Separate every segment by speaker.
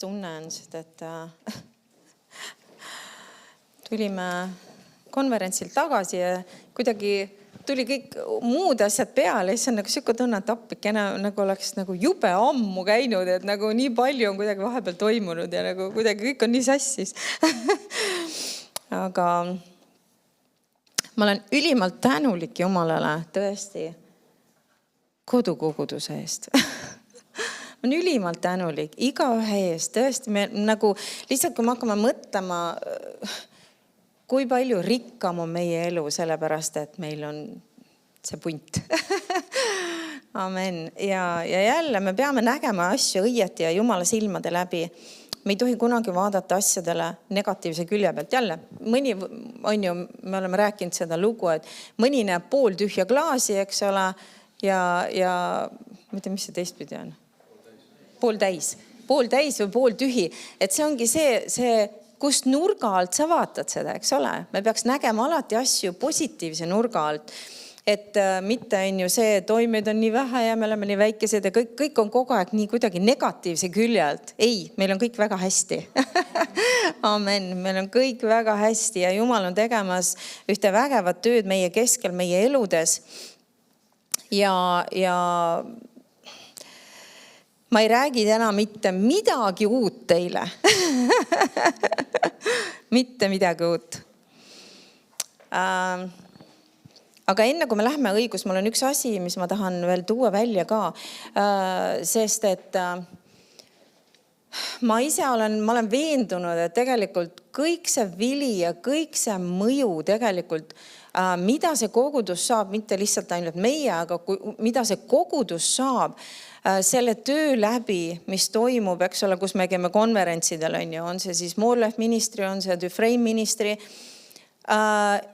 Speaker 1: Tunnen seda, et tulime konverentsilt tagasi ja kuidagi tuli kõik muud asjad peale. Siis on nagu siuke tunne, et appikene nagu oleks nagu jube ammu käinud, et nagu nii palju on kuidagi vahepeal toimunud ja nagu kuidagi kõik on nii sassis. Aga ma olen ülimalt tänulik Jumalale tõesti kodukoguduse eest. On ülimalt tänulik igaühe eest, tõesti me nagu lihtsalt kui me hakkame mõtlema, kui palju rikkam on meie elu, sellepärast et meil on see punt. Amen. Ja jälle me peame nägema asju õieti ja Jumala silmade läbi. Me ei tohi kunagi vaadata asjadele negatiivse külje pealt. Jälle, mõni on ju, me oleme rääkinud seda lugu, et mõni näeb pooltühja klaasi, eks ole, ja ma ei tea, mis see teistpidi on. Pooltäis või pooltühi. Et see ongi see, kust nurga alt sa vaatad seda, eks ole. Me peaks nägema alati asju positiivse nurga alt. Et mitte on ju see, et oi, meid on nii vähe ja me oleme nii väikesed ja kõik on kogu aeg nii kuidagi negatiivse külje alt. Ei, meil on kõik väga hästi. Amen. Meil on kõik väga hästi ja Jumal on tegemas ühte vägevat tööd meie keskel, meie eludes. Ja ma ei räägi täna mitte midagi uut teile. Mitte midagi uut. Aga enne kui me lähme õigus, mul on üks asi, mis ma tahan veel tuua välja ka. Sest et ma olen veendunud, et tegelikult kõik see vili ja kõik see mõju tegelikult, mida see kogudus saab, mitte lihtsalt ainult meie, aga mida see kogudus saab, selle töö läbi, mis toimub, eks ole, kus me käime konverentsidel, on see siis More Life Ministry, on see Dufresne Ministry,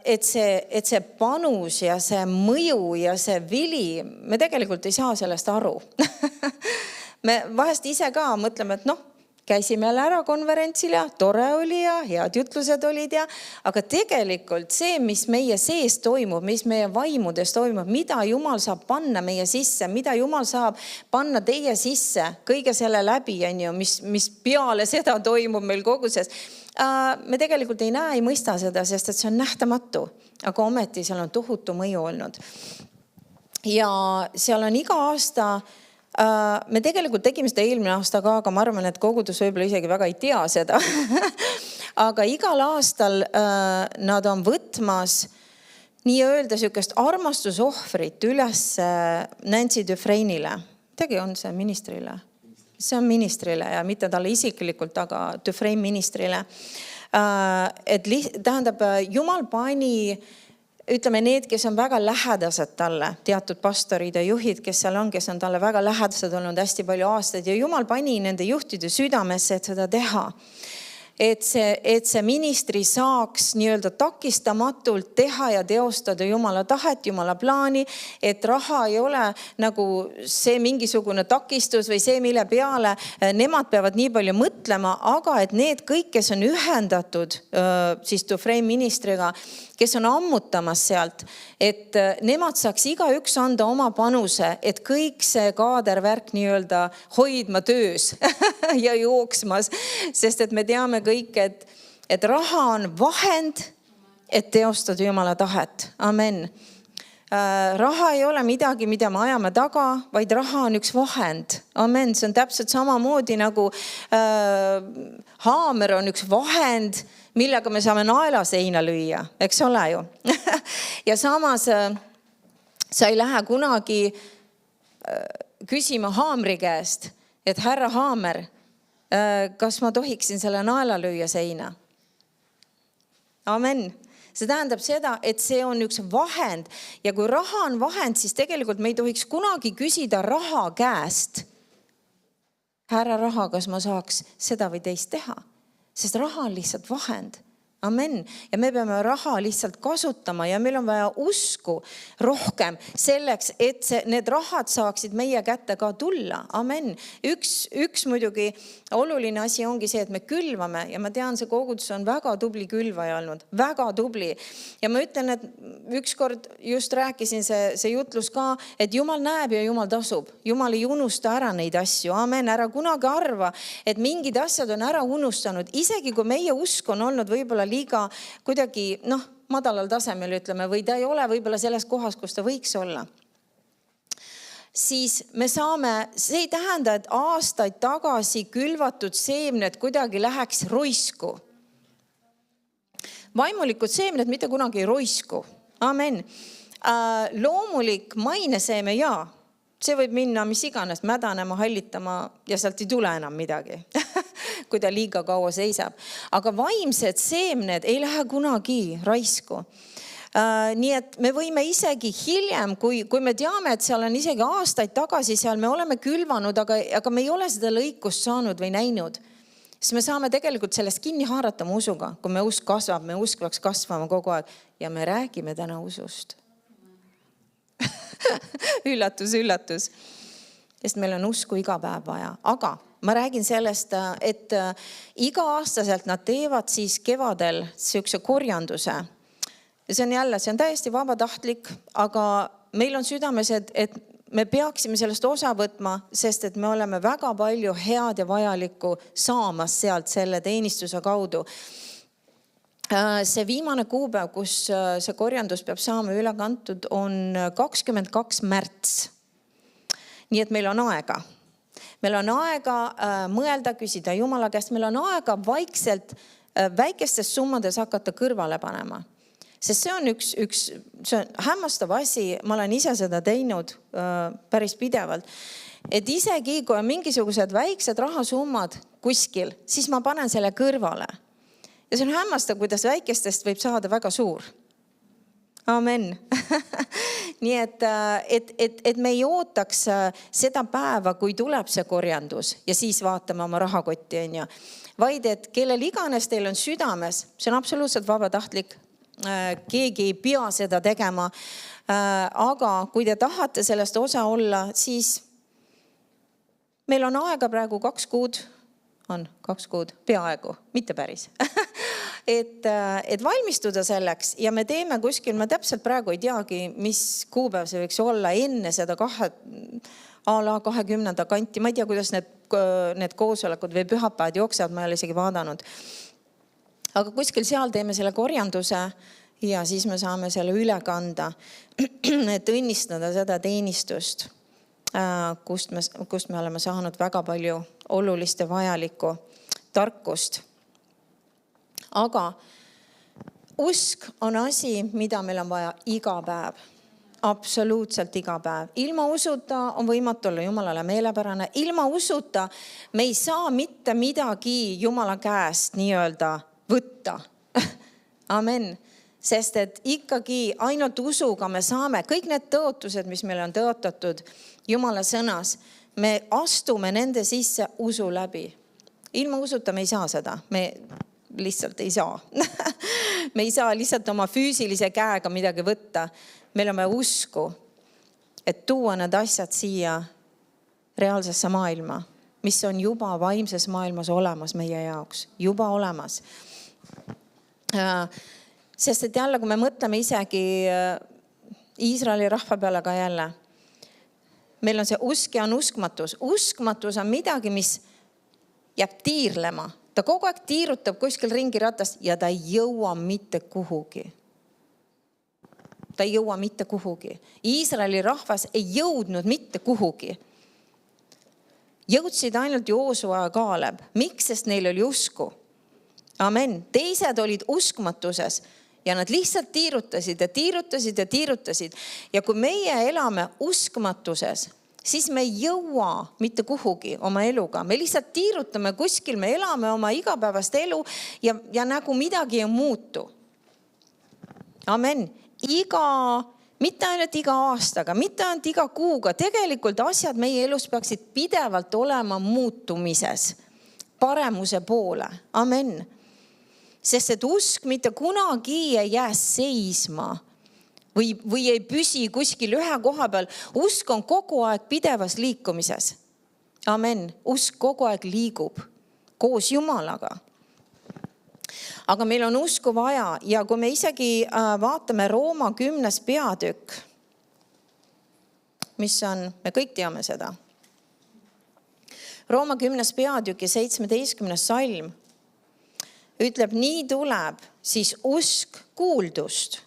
Speaker 1: et see panus ja see mõju ja see vili, me tegelikult ei saa sellest aru. Me vahest ise ka mõtleme, et käisime jälle ära konverentsil ja tore oli ja head jutlused olid ja, aga tegelikult see, mis meie sees toimub, mis meie vaimudes toimub, mida Jumal saab panna meie sisse, mida Jumal saab panna teie sisse kõige selle läbi, mis peale seda toimub meil koguses. Me tegelikult ei näe, ei mõista seda, sest et see on nähtamatu, aga ometi seal on tohutu mõju olnud. Ja seal on iga aasta me tegelikult tegime seda eelmine aasta ka, aga ma arvan, et kogudus võib-olla isegi väga ei tea seda. Aga igal aastal nad on võtmas nii-öelda sükest armastusohvrit üles Nancy Dufresne'ile. Tegi on see ministrile. See on ministrile ja mitte talle isiklikult, aga Dufresne ministrile. Et tähendab, Jumal pani ütleme need, kes on väga lähedased talle, teatud pastorid ja juhid, kes seal on, kes on talle väga lähedased olnud hästi palju aastaid ja Jumal pani nende juhtide südamesse, et seda teha. Et see ministri saaks nii-öelda takistamatult teha ja teostada Jumala tahet, Jumala plaani, et raha ei ole nagu see mingisugune takistus või see, mille peale nemad peavad nii palju mõtlema, aga et need kõik, kes on ühendatud siis Dufresne ministriga, kes on ammutamas sealt, et nemad saaks igaüks anda oma panuse, et kõik see kaadervärk nii-öelda hoidma töös ja jooksmas, sest et me teame kõik, et raha on vahend, et teostada Jumala tahet. Amen. Raha ei ole midagi, mida me ajame taga, vaid raha on üks vahend. Amen. See on täpselt samamoodi nagu haamer on üks vahend, millega me saame naela seina lüüa, eks ole ju. Ja samas sa ei lähe kunagi küsima haamri käest, et härra haamer, kas ma tohiksin selle naela lüüa seina? Amen. See tähendab seda, et see on üks vahend ja kui raha on vahend, siis tegelikult me ei tohiks kunagi küsida raha käest. Härra raha, kas ma saaks seda või teist teha? Sest raha on lihtsalt vahend. Amen. Ja me peame raha lihtsalt kasutama ja meil on vaja usku rohkem selleks, et need rahad saaksid meie kätte ka tulla. Amen. Üks muidugi oluline asi ongi see, et me külvame ja ma tean, see kogudus on väga tubli külvaja olnud, väga tubli. Ja ma ütlen, et ükskord just rääkisin see jutlus ka, et Jumal näeb ja Jumal tasub. Jumal ei unusta ära neid asju. Amen. Ära kunagi arva, et mingid asjad on ära unustanud. Isegi kui meie usk on olnud võib-olla liiga kuidagi madalal tasemel, ütleme, või ta ei ole võib-olla selles kohas, kus ta võiks olla. Siis me saame, see ei tähenda, et aastaid tagasi külvatud seemned kuidagi läheks roisku. Vaimulikud seemned mitte kunagi ei roisku. Amen. Loomulik maineseeme jaa. See võib minna mis iganes, mädanema, hallitama ja sealt ei tule enam midagi, kui ta liiga kaua seisab. Aga vaimsed seemned ei lähe kunagi raisku. Nii et me võime isegi hiljem, kui me teame, et seal on isegi aastaid tagasi, seal me oleme külvanud, aga me ei ole seda lõikust saanud või näinud. Siis me saame tegelikult sellest kinni haarata oma usuga. Kui me usk kasvab, me usk peaks kasvama kogu aeg ja me räägime täna usust. Üllatus, üllatus. Sest meil on usku iga päev vaja. Aga ma räägin sellest, et iga-aastaselt nad teevad siis kevadel siukse korjanduse. Ja see on täiesti vabatahtlik, aga meil on südames, et me peaksime sellest osa võtma, sest et me oleme väga palju head ja vajalikku saamas sealt selle teenistuse kaudu. See viimane kuupäev, kus see korjandus peab saama üle kantud, on 22. märts. Nii et meil on aega. Meil on aega mõelda, küsida Jumala käest. Meil on aega vaikselt väikestes summades hakata kõrvale panema. Sest see on see on hämmastav asi. Ma olen ise seda teinud päris pidevalt. Et isegi kui on mingisugused väiksed rahasummad kuskil, siis ma panen selle kõrvale. Ja see on hämmastav, kuidas väikestest võib saada väga suur. Amen. Nii et me ei ootaks seda päeva, kui tuleb see korjandus ja siis vaatame oma rahakotti. Vaid et kellel iganes teil on südames, see on absoluutselt vabatahtlik. Keegi ei pea seda tegema. Aga kui te tahate sellest osa olla, siis meil on aega praegu 2 kuud. On 2 kuud, peaaegu, mitte päris. et valmistuda selleks ja me teeme kuskil, ma täpselt praegu ei teagi, mis kuupäev see võiks olla enne seda 20. kanti. Ma ei tea, kuidas need koosolekud või pühapäevad jooksevad, ma ei ole isegi vaadanud. Aga kuskil seal teeme selle korjanduse ja siis me saame selle üle kanda, et õnnistada seda teenistust, kust me oleme saanud väga palju olulist ja vajalikku tarkust. Aga usk on asi, mida meil on vaja iga päev. Absoluutselt iga päev. Ilma usuta on võimatu olla Jumalale meelepärane. Ilma usuta me ei saa mitte midagi Jumala käest nii-öelda võtta. Amen. Sest et ikkagi ainult usuga me saame kõik need tõotused, mis meil on tõotatud Jumala sõnas, me astume nende sisse usu läbi. Ilma usuta me ei saa seda. Me lihtsalt ei saa. Me ei saa lihtsalt oma füüsilise käega midagi võtta. Meil on vaja usku, et tuua need asjad siia reaalsesse maailma, mis on juba vaimses maailmas olemas meie jaoks. Juba olemas. Sest et jälle, kui me mõtleme isegi Iisraeli rahva peale ka jälle, meil on see usk ja on uskmatus. Uskmatus on midagi, mis jääb tiirlema. Ta kogu aeg tiirutab kuskil ringi ratast ja ta ei jõua mitte kuhugi. Ta ei jõua mitte kuhugi. Iisraeli rahvas ei jõudnud mitte kuhugi. Jõudsid ainult Joosua ja Kaaleb. Miks? Sest neil oli usku. Amen. Teised olid uskmatuses ja nad lihtsalt tiirutasid ja tiirutasid ja tiirutasid. Ja kui meie elame uskmatuses, siis me ei jõua mitte kuhugi oma eluga. Me lihtsalt tiirutame kuskil, me elame oma igapäevast elu ja nagu midagi ei muutu. Amen. Mitte ainult iga aastaga, mitte ainult iga kuuga. Tegelikult asjad meie elus peaksid pidevalt olema muutumises, paremuse poole. Amen. Sest et usk mitte kunagi ei jää seisma või ei püsi kuskil ühe koha peal. Usk on kogu aeg pidevas liikumises. Amen. Usk kogu aeg liigub koos Jumalaga. Aga meil on usku vaja ja kui me isegi vaatame Rooma 10. peatükk, mis on, me kõik teame seda. Rooma 10. peatükk ja 17. salm ütleb, nii tuleb siis usk kuuldust,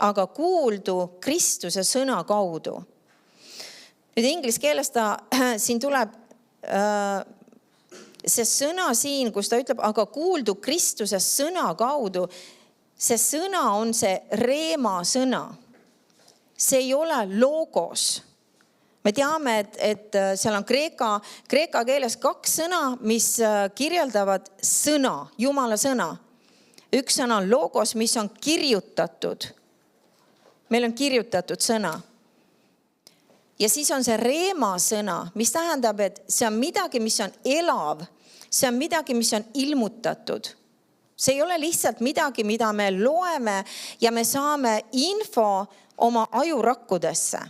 Speaker 1: aga kuuldu Kristuse sõna kaudu. Nüüd inglise keeles siin tuleb see sõna siin, kus ta ütleb, aga kuuldu Kristuse sõna kaudu, see sõna on see reema sõna. See ei ole logos. Me teame, et seal on kreeka keeles 2 sõna, mis kirjeldavad sõna, Jumala sõna. Üks sõna on logos, mis on kirjutatud. Meil on kirjutatud sõna. Ja siis on see reema sõna, mis tähendab, et see on midagi, mis on elav. See on midagi, mis on ilmutatud. See ei ole lihtsalt midagi, mida me loeme ja me saame info oma ajurakkudesse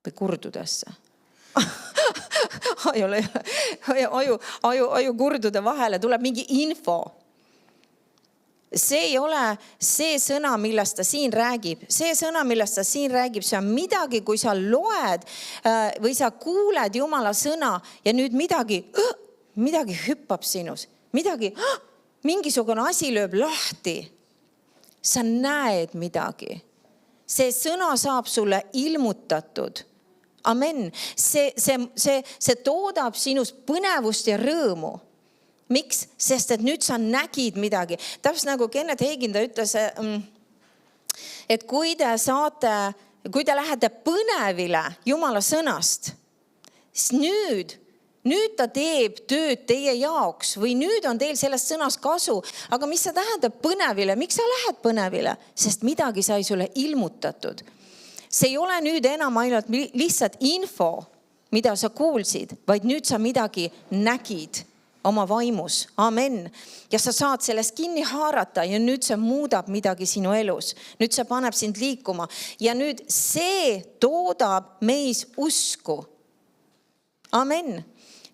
Speaker 1: või kurdudesse. Ajukurdude vahele tuleb mingi info. See ei ole see sõna, millest ta siin räägib. See sõna, millest ta siin räägib, see on midagi, kui sa loed või sa kuuled Jumala sõna ja nüüd midagi hüppab sinus. Mingisugune asi lööb lahti. Sa näed midagi. See sõna saab sulle ilmutatud. Amen. See toodab sinus põnevust ja rõõmu. Miks? Sest et nüüd sa nägid midagi. Täpselt nagu Kenneth Hagin ta ütles, et kui te lähete põnevile Jumala sõnast, siis nüüd ta teeb tööd teie jaoks või nüüd on teil sellest sõnast kasu. Aga mis see tähendab põnevile? Miks sa lähed põnevile? Sest midagi sai sulle ilmutatud. See ei ole nüüd enam ainult lihtsalt info, mida sa kuulsid, vaid nüüd sa midagi nägid oma vaimus. Amen. Ja sa saad sellest kinni haarata ja nüüd see muudab midagi sinu elus. Nüüd see paneb sind liikuma. Ja nüüd see toodab meis usku. Amen.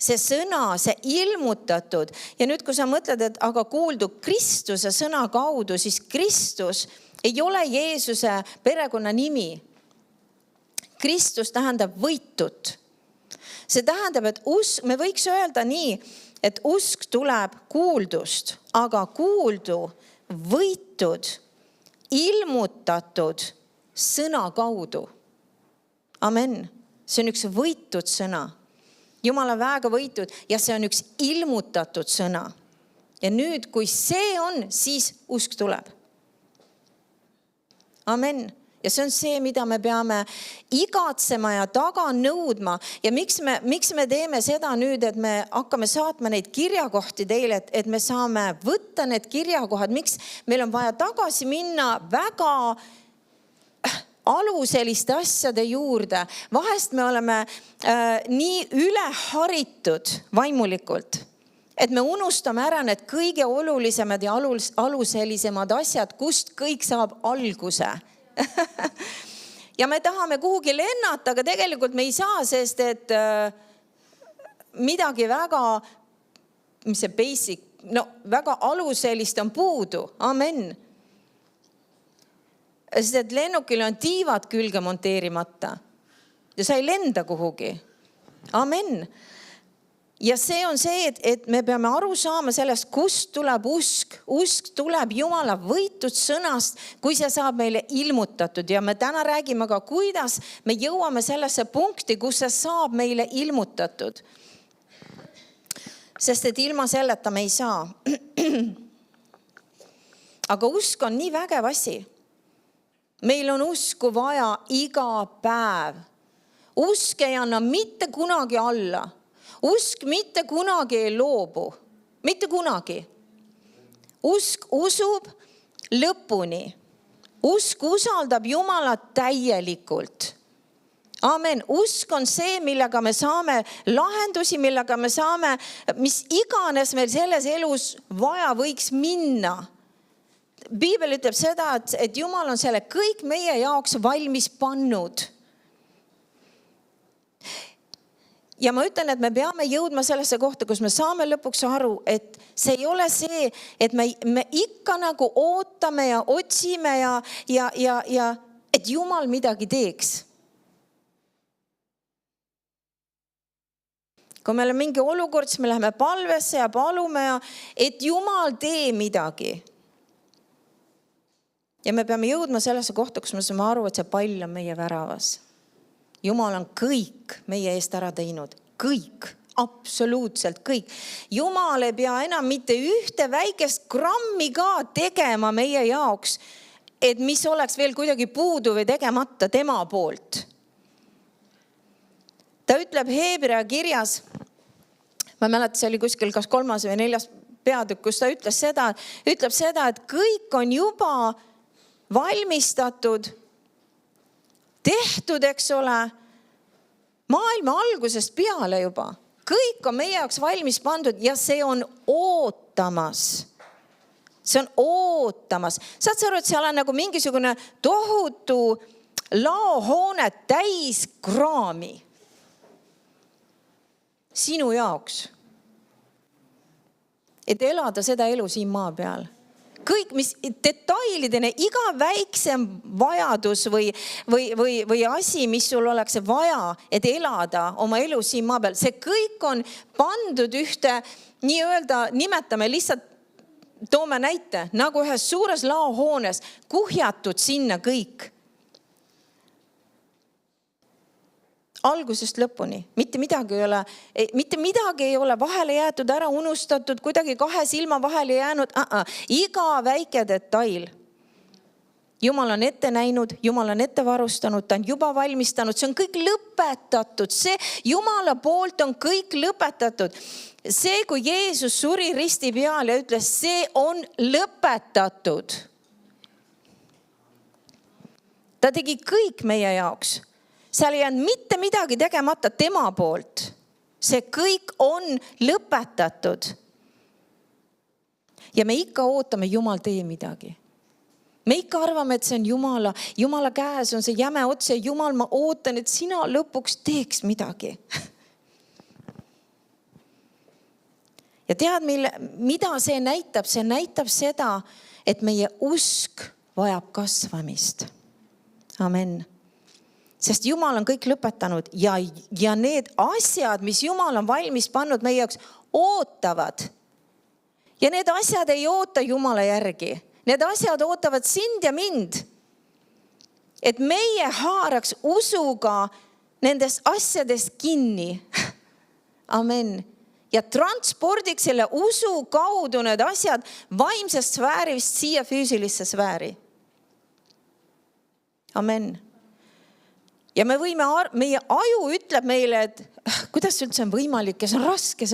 Speaker 1: See sõna, see ilmutatud. Ja nüüd kui sa mõtled, et aga kuuldu Kristuse sõna kaudu, siis Kristus ei ole Jeesuse perekonna nimi. Kristus tähendab võitut. See tähendab, et me võiks öelda nii, et usk tuleb kuuldust, aga kuuldu võitud, ilmutatud sõna kaudu. Amen. See on üks võitud sõna. Jumala väega võitud ja see on üks ilmutatud sõna. Ja nüüd, kui see on, siis usk tuleb. Amen. Ja see on see, mida me peame igatsema ja taga nõudma. Ja miks me teeme seda nüüd, et me hakkame saatma neid kirjakohti teile, et me saame võtta need kirjakohad. Miks meil on vaja tagasi minna väga aluseliste asjade juurde. Vahest me oleme nii üleharitud vaimulikult, et me unustame ära need kõige olulisemad ja aluselisemad asjad, kust kõik saab alguse. Ja me tahame kuhugi lennata, aga tegelikult me ei saa, sest et midagi väga, mis see basic, väga aluselist on puudu. Amen. Sest et lennukil on tiivad külge monteerimata ja sa ei lenda kuhugi. Amen. Ja see on see, et me peame aru saama sellest, kust tuleb usk. Usk tuleb Jumala võitud sõnast, kui see saab meile ilmutatud. Ja me täna räägime ka, kuidas me jõuame sellesse punkti, kus see saab meile ilmutatud. Sest et ilma selleta me ei saa. Aga usk on nii vägev asi. Meil on usku vaja iga päev. Usk ei anna mitte kunagi alla. Usk mitte kunagi ei loobu. Mitte kunagi. Usk usub lõpuni. Usk usaldab Jumalat täielikult. Amen. Usk on see, millega me saame lahendusi, millega me saame, mis iganes meil selles elus vaja võiks minna. Piibel ütleb seda, et Jumal on selle kõik meie jaoks valmis pannud. Ja ma ütlen, et me peame jõudma sellesse kohta, kus me saame lõpuks aru, et see ei ole see, et me ikka nagu ootame ja otsime ja et Jumal midagi teeks. Kui meil on mingi olukord, siis me läheme palvesse ja palume, et Jumal tee midagi. Ja me peame jõudma sellesse kohta, kus me saame aru, et see pall on meie väravas. Jumal on kõik meie eest ära teinud. Kõik. Absoluutselt kõik. Jumal ei pea enam mitte ühte väikest grammi ka tegema meie jaoks, et mis oleks veel kuidagi puudu või tegemata tema poolt. Ta ütleb Hebrea kirjas, ma mäletan, see oli kuskil kas 3. või 4. peatükk, kus ta ütleb seda, et kõik on juba valmistatud, tehtud, eks ole, maailma algusest peale juba. Kõik on meie jaoks valmis pandud ja see on ootamas. See on ootamas. Saad sa aru, et seal on nagu mingisugune tohutu laohoone täis kraami. Sinu jaoks. Et elada seda elu siin maa peal. Kõik, mis detailidene, iga väiksem vajadus või asi, mis sul oleks vaja, et elada oma elu siin maa peal, see kõik on pandud ühte, nii-öelda nimetame lihtsalt, toome näite, nagu ühes suures laohoones, kuhjatud sinna kõik. Algusest lõpuni. Mitte midagi ei ole vahele jäetud, ära unustatud, kuidagi kahe silma vahele jäänud. Iga väike detail. Jumal on ette näinud, Jumal on ette varustanud, ta on juba valmistanud, see on kõik lõpetatud. See Jumala poolt on kõik lõpetatud. See, kui Jeesus suri risti peal ja ütles, see on lõpetatud. Ta tegi kõik meie jaoks. Seal ei jäänud mitte midagi tegemata tema poolt. See kõik on lõpetatud. Ja me ikka ootame, Jumal tee midagi. Me ikka arvame, et see on Jumala käes on see jäme ots ja Jumal, ma ootan, et sina lõpuks teeks midagi. Ja tead, mida see näitab? See näitab seda, et meie usk vajab kasvamist. Amen. Sest Jumal on kõik lõpetanud ja need asjad, mis Jumal on valmis pannud meie jaoks, ootavad. Ja need asjad ei oota Jumala järgi. Need asjad ootavad sind ja mind. Et meie haaraks usuga nendest asjadest kinni. Amen. Ja transpordiks selle usu kaudu need asjad vaimsest sfäärist siia füüsilisse sfääri. Amen. Ja meie aju ütleb meile, et kuidas üldse on võimalik ja see on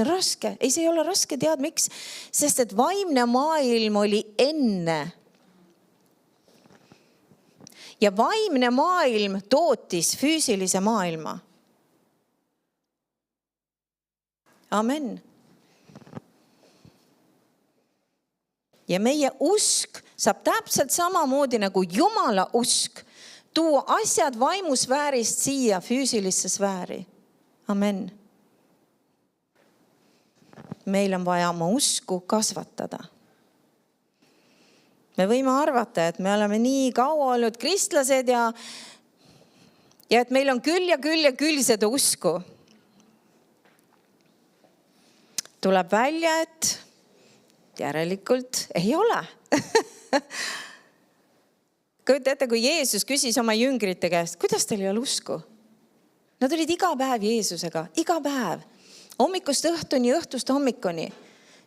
Speaker 1: raske. Ei, see ei ole raske, tead miks? Sest et vaimne maailm oli enne. Ja vaimne maailm tootis füüsilise maailma. Amen. Ja meie usk saab täpselt samamoodi nagu Jumala usk tuua asjad vaimusfäärist siia füüsilisse sfääri. Amen. Meil on vaja oma usku kasvatada. Me võime arvata, et me oleme nii kaua olnud kristlased ja et meil on küll seda usku. Tuleb välja, et järelikult ei ole. Kujuta ette, kui Jeesus küsis oma jüngrite käest, kuidas teil ei ole usku? Nad olid iga päev Jeesusega, iga päev. Hommikust õhtuni, õhtust hommikuni.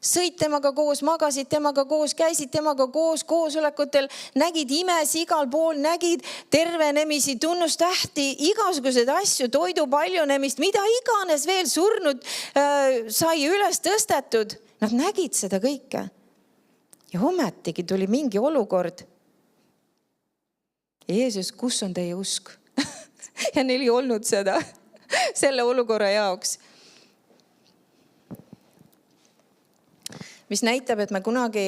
Speaker 1: Sõid temaga koos, magasid temaga koos, käisid temaga koos koosolekutel, nägid imesi igal pool, nägid tervenemisi, tunnustähti, igasuguseid asju, toidu paljunemist, mida iganes veel surnud sai üles tõstetud. Nad nägid seda kõike. Ja ometigi tuli mingi olukord. Jeesus, kus on teie usk? ja neil ei olnud seda selle olukorra jaoks. Mis näitab, et me kunagi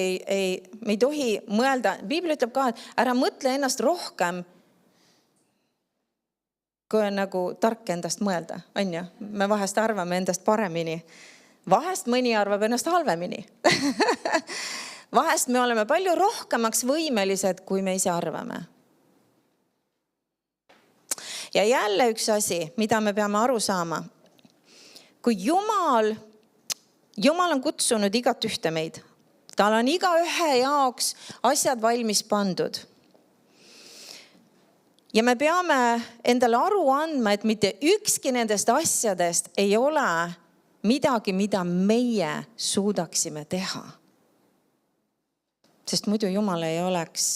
Speaker 1: me ei tohi mõelda. Piibel ütleb ka, et ära mõtle ennast rohkem, kui on nagu tark endast mõelda. On ju? Me vahest arvame endast paremini. Vahest mõni arvab ennast halvemini. Vahest me oleme palju rohkemaks võimelised, kui me ise arvame. Ja jälle üks asi, mida me peame aru saama. Kui Jumal on kutsunud igat ühte meid. Tal on iga ühe jaoks asjad valmis pandud. Ja me peame endale aru andma, et mitte ükski nendest asjadest ei ole midagi, mida meie suudaksime teha. Sest muidu Jumal ei oleks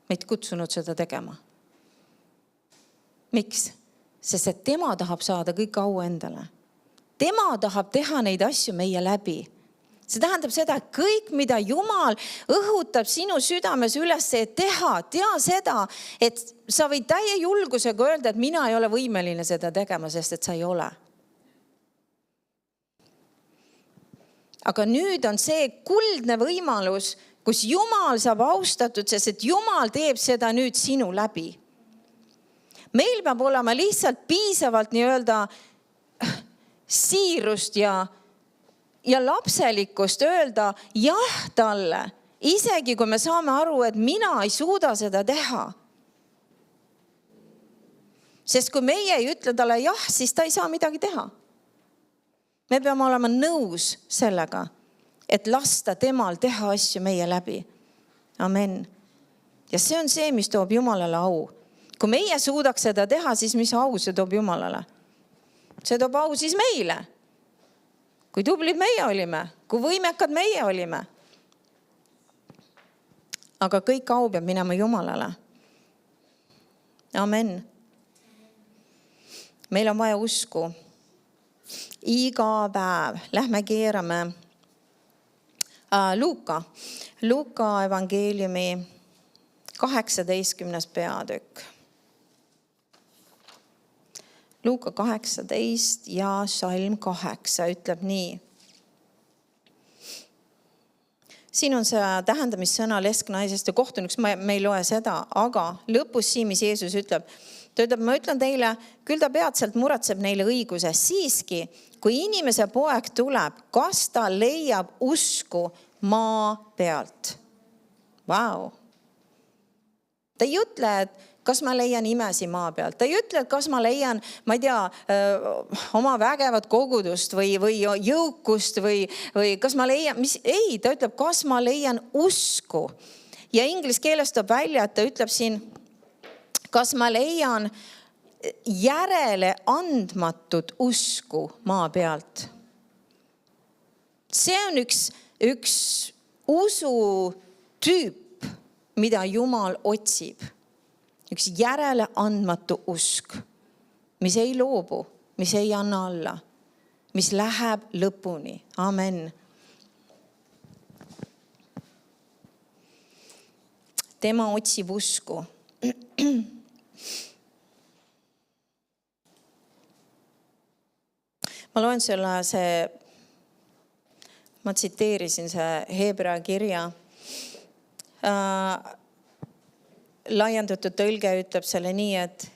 Speaker 1: meid kutsunud seda tegema. Miks? Sest et tema tahab saada kõik au endale. Tema tahab teha neid asju meie läbi. See tähendab seda, et kõik, mida Jumal õhutab sinu südames üles, et teha, tea seda, et sa võid täie julgusega öelda, et mina ei ole võimeline seda tegema, sest et sa ei ole. Aga nüüd on see kuldne võimalus, kus Jumal saab austatud, sest et Jumal teeb seda nüüd sinu läbi. Meil peab olema lihtsalt piisavalt nii-öelda siirust ja lapselikkust öelda jah talle, isegi kui me saame aru, et mina ei suuda seda teha. Sest kui meie ei ütle talle jah, siis ta ei saa midagi teha. Me peame olema nõus sellega, et lasta temal teha asju meie läbi. Amen. Ja see on see, mis toob Jumalale au. Kui meie suudaks seda teha, siis mis au see toob Jumalale? See toob au siis meile. Kui tublid meie olime, kui võimekad meie olime. Aga kõik au peab minema Jumalale. Amen. Meil on vaja usku. Iga päev. Lähme keerame Luuka evangeeliumi 18. peatükk. Luuka 18 ja salm 8 ütleb nii. Siin on see tähendamissõna lesknaisest ja kohtunuks, me ei loe seda, aga lõpus siin, mis Jeesus ütleb. Ta ütleb, ma ütlen teile, küll ta peatselt muretseb neile õiguse. Siiski, kui inimese poeg tuleb, kas ta leiab usku maa pealt? Vau! Ta ei ütle, et kas ma leian imesi maa pealt. Ta ei ütle, et kas ma leian, ma ei tea, oma vägevat kogudust või jõukust või kas ma leian, ei, ta ütleb, kas ma leian usku. Ja inglise keeles tuleb välja, et ta ütleb siin, kas ma leian järele andmatut usku maa pealt. See on üks usu tüüp, mida Jumal otsib. Üks järele andmatu usk, mis ei loobu, mis ei anna alla, mis läheb lõpuni. Amen. Tema otsib usku. Ma loen sulle ma tsiteerisin see Hebra kirja. Laiendatud tõlge ütleb selle nii, et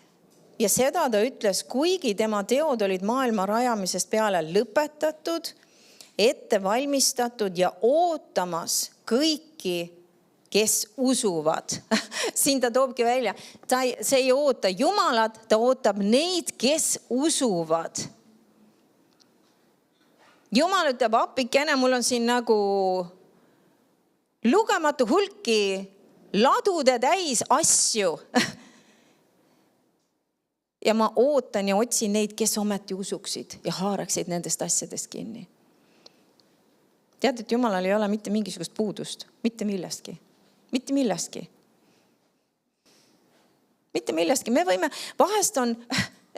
Speaker 1: ja seda ta ütles, kuigi tema teod olid maailma rajamisest peale lõpetatud, ette valmistatud ja ootamas kõiki, kes usuvad. Siin ta toobki välja, see ei oota Jumalat, ta ootab neid, kes usuvad. Jumal ütleb, appikene, mul on siin nagu lugematu hulki ladude täis asju. Ja ma ootan ja otsin neid, kes ometi usuksid ja haaraksid nendest asjadest kinni. Tead, et Jumalal ei ole mitte mingisugust puudust, mitte millestki. Mitte millestki. Mitte millestki. Me võime, vahest on,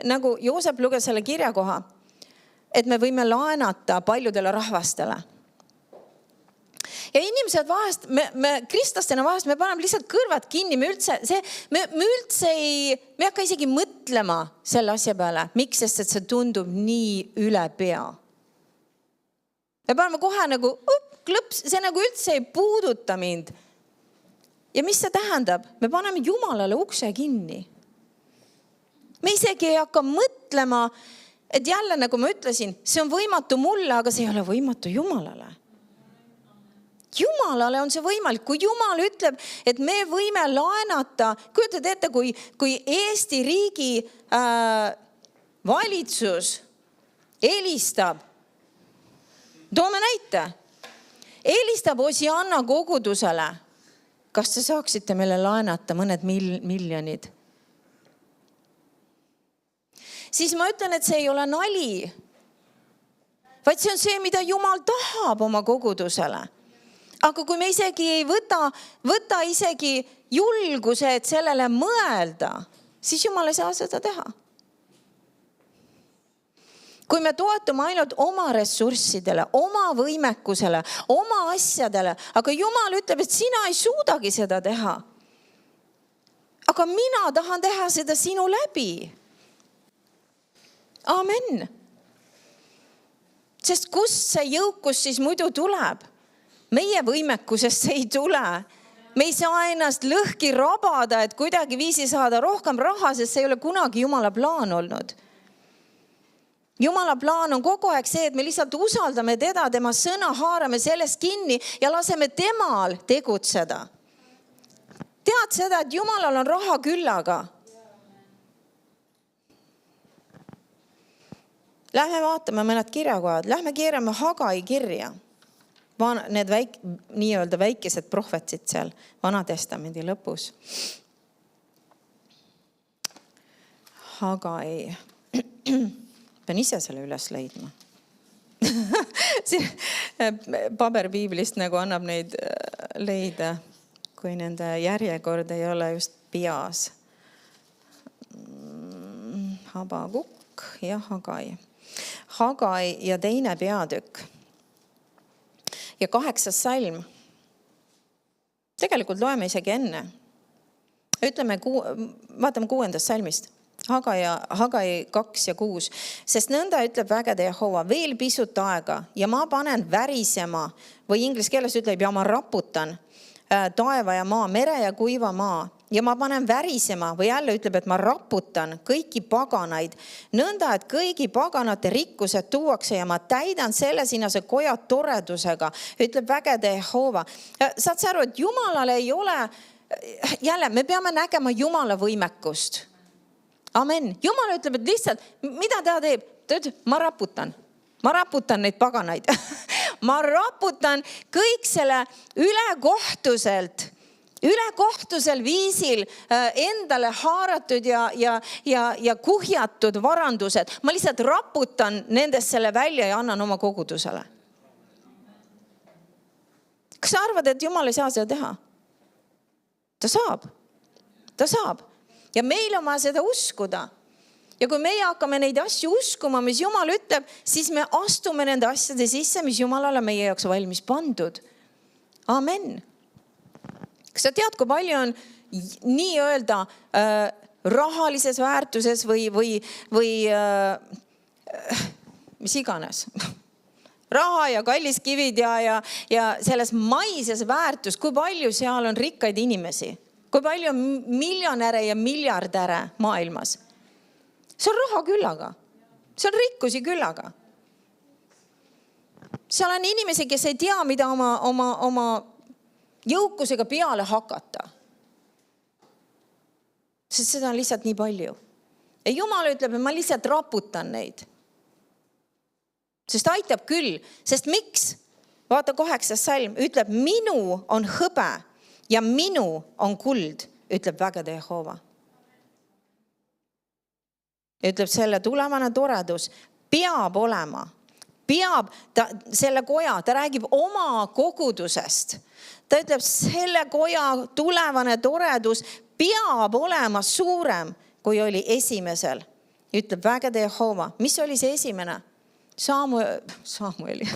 Speaker 1: nagu Joosep luges selle kirjakoha, et me võime laenata paljudele rahvastele. Ja inimesed vahest, me kristlastena vahest, me paneme lihtsalt kõrvad kinni, me hakka isegi mõtlema selle asja peale. Miks? Sest et see tundub nii üle pea. Me paneme kohe nagu klõps, see nagu üldse ei puuduta mind. Ja mis see tähendab? Me paneme Jumalale ukse kinni. Me isegi ei hakka mõtlema, et jälle, nagu ma ütlesin, see on võimatu mulle, aga see ei ole võimatu Jumalale. Jumalale on see võimalik. Kui Jumal ütleb, et me võime laenata, kujutad ette, kui Eesti riigi valitsus helistab, toome näite, helistab Osianna kogudusele. Kas te saaksite meile laenata mõned miljonid? Siis ma ütlen, et see ei ole nali, vaid see on see, mida Jumal tahab oma kogudusele. Aga kui me isegi ei võta isegi julguse, et sellele mõelda, siis Jumal ei saa seda teha. Kui me toetume ainult oma ressurssidele, oma võimekusele, oma asjadele, aga Jumal ütleb, et sina ei suudagi seda teha. Aga mina tahan teha seda sinu läbi. Amen. Sest kust see jõukus siis muidu tuleb? Meie võimekusest ei tule. Me ei saa ennast lõhki rabada, et kuidagi viisi saada rohkem raha, sest see ei ole kunagi Jumala plaan olnud. Jumala plaan on kogu aeg see, et me lihtsalt usaldame teda, tema sõna haarame sellest kinni ja laseme temal tegutseda. Tead seda, et Jumalal on raha küllaga. Lähme vaatame mõned kirjakohad. Lähme keerame Hagai kirja. Need nii-öelda väikesed prohvetsid seal Vanatestamendi lõpus. Hagai. Pean ise selle üles leidma. Paberpiiblist nagu annab neid leida, kui nende järjekord ei ole just peas. Habakuk ja Hagai. Hagai ja teine peatükk. Ja 8. salm. Tegelikult loeme isegi enne. Ütleme, vaatame 6. salmist. Hagai 2 ja 6. Sest nõnda ütleb vägede Jehova, veel pisut aega ja ma panen värisema, või inglise keeles ütleb, ja ma raputan taeva ja maa, mere ja kuiva maa. Ja ma panen värisema, või jälle ütleb, et ma raputan kõiki paganaid. Nõnda, et kõigi paganate rikkused tuuakse ja ma täidan selle sinase koja toredusega, ütleb vägede Jehova. Saad sa aru, et Jumalale ei ole, jälle, me peame nägema Jumala võimekust. Amen. Jumal ütleb, et lihtsalt, mida ta teeb? Ta ütleb, ma raputan neid paganaid. Ma raputan kõik selle ülekohtusel viisil endale haaratud ja kuhjatud varandused. Ma lihtsalt raputan nendest selle välja ja annan oma kogudusele. Kas sa arvad, et Jumal ei saa seda teha? Ta saab. Ja meil on vaja seda uskuda. Ja kui meie hakkame neid asju uskuma, mis Jumal ütleb, siis me astume nende asjade sisse, mis Jumalale meie jaoks valmis pandud. Amen. Kas sa tead, kui palju on nii-öelda rahalises väärtuses või mis iganes? Raha ja kalliskivid ja selles maises väärtus, kui palju seal on rikkaid inimesi? Kui palju on miljonäre ja miljardäre maailmas? See on raha küllaga. See on rikkusi küllaga. Seal on inimesi, kes ei tea, mida oma jõukusega peale hakata. Sest seda on lihtsalt nii palju. Ja Jumal ütleb, et ma lihtsalt raputan neid. Sest aitab küll. Sest miks? Vaata 8. salm. Ütleb, minu on hõbe ja minu on kuld, ütleb vägede Jehova. Ütleb, selle tulevane toredus peab olema. Selle koja, ta räägib oma kogudusest. Ta ütleb, selle koja tulevane toredus peab olema suurem, kui oli esimesel. Ütleb vägede Jehova. Mis oli see esimene? Samueli.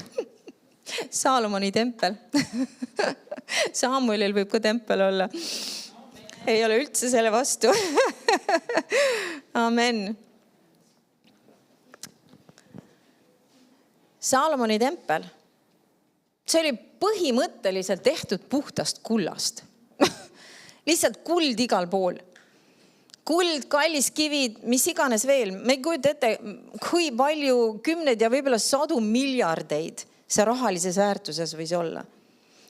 Speaker 1: Saalomoni tempel. Samuelil võib ka tempel olla. Ei ole üldse selle vastu. Amen. Saalomoni tempel. See oli põhimõtteliselt tehtud puhtast kullast. Lihtsalt kuld igal pool. Kuld, kalliskivid, mis iganes veel. Me ei kujuta ette, kui palju kümneid ja võib-olla 100 miljardeid see rahalises väärtuses võis olla.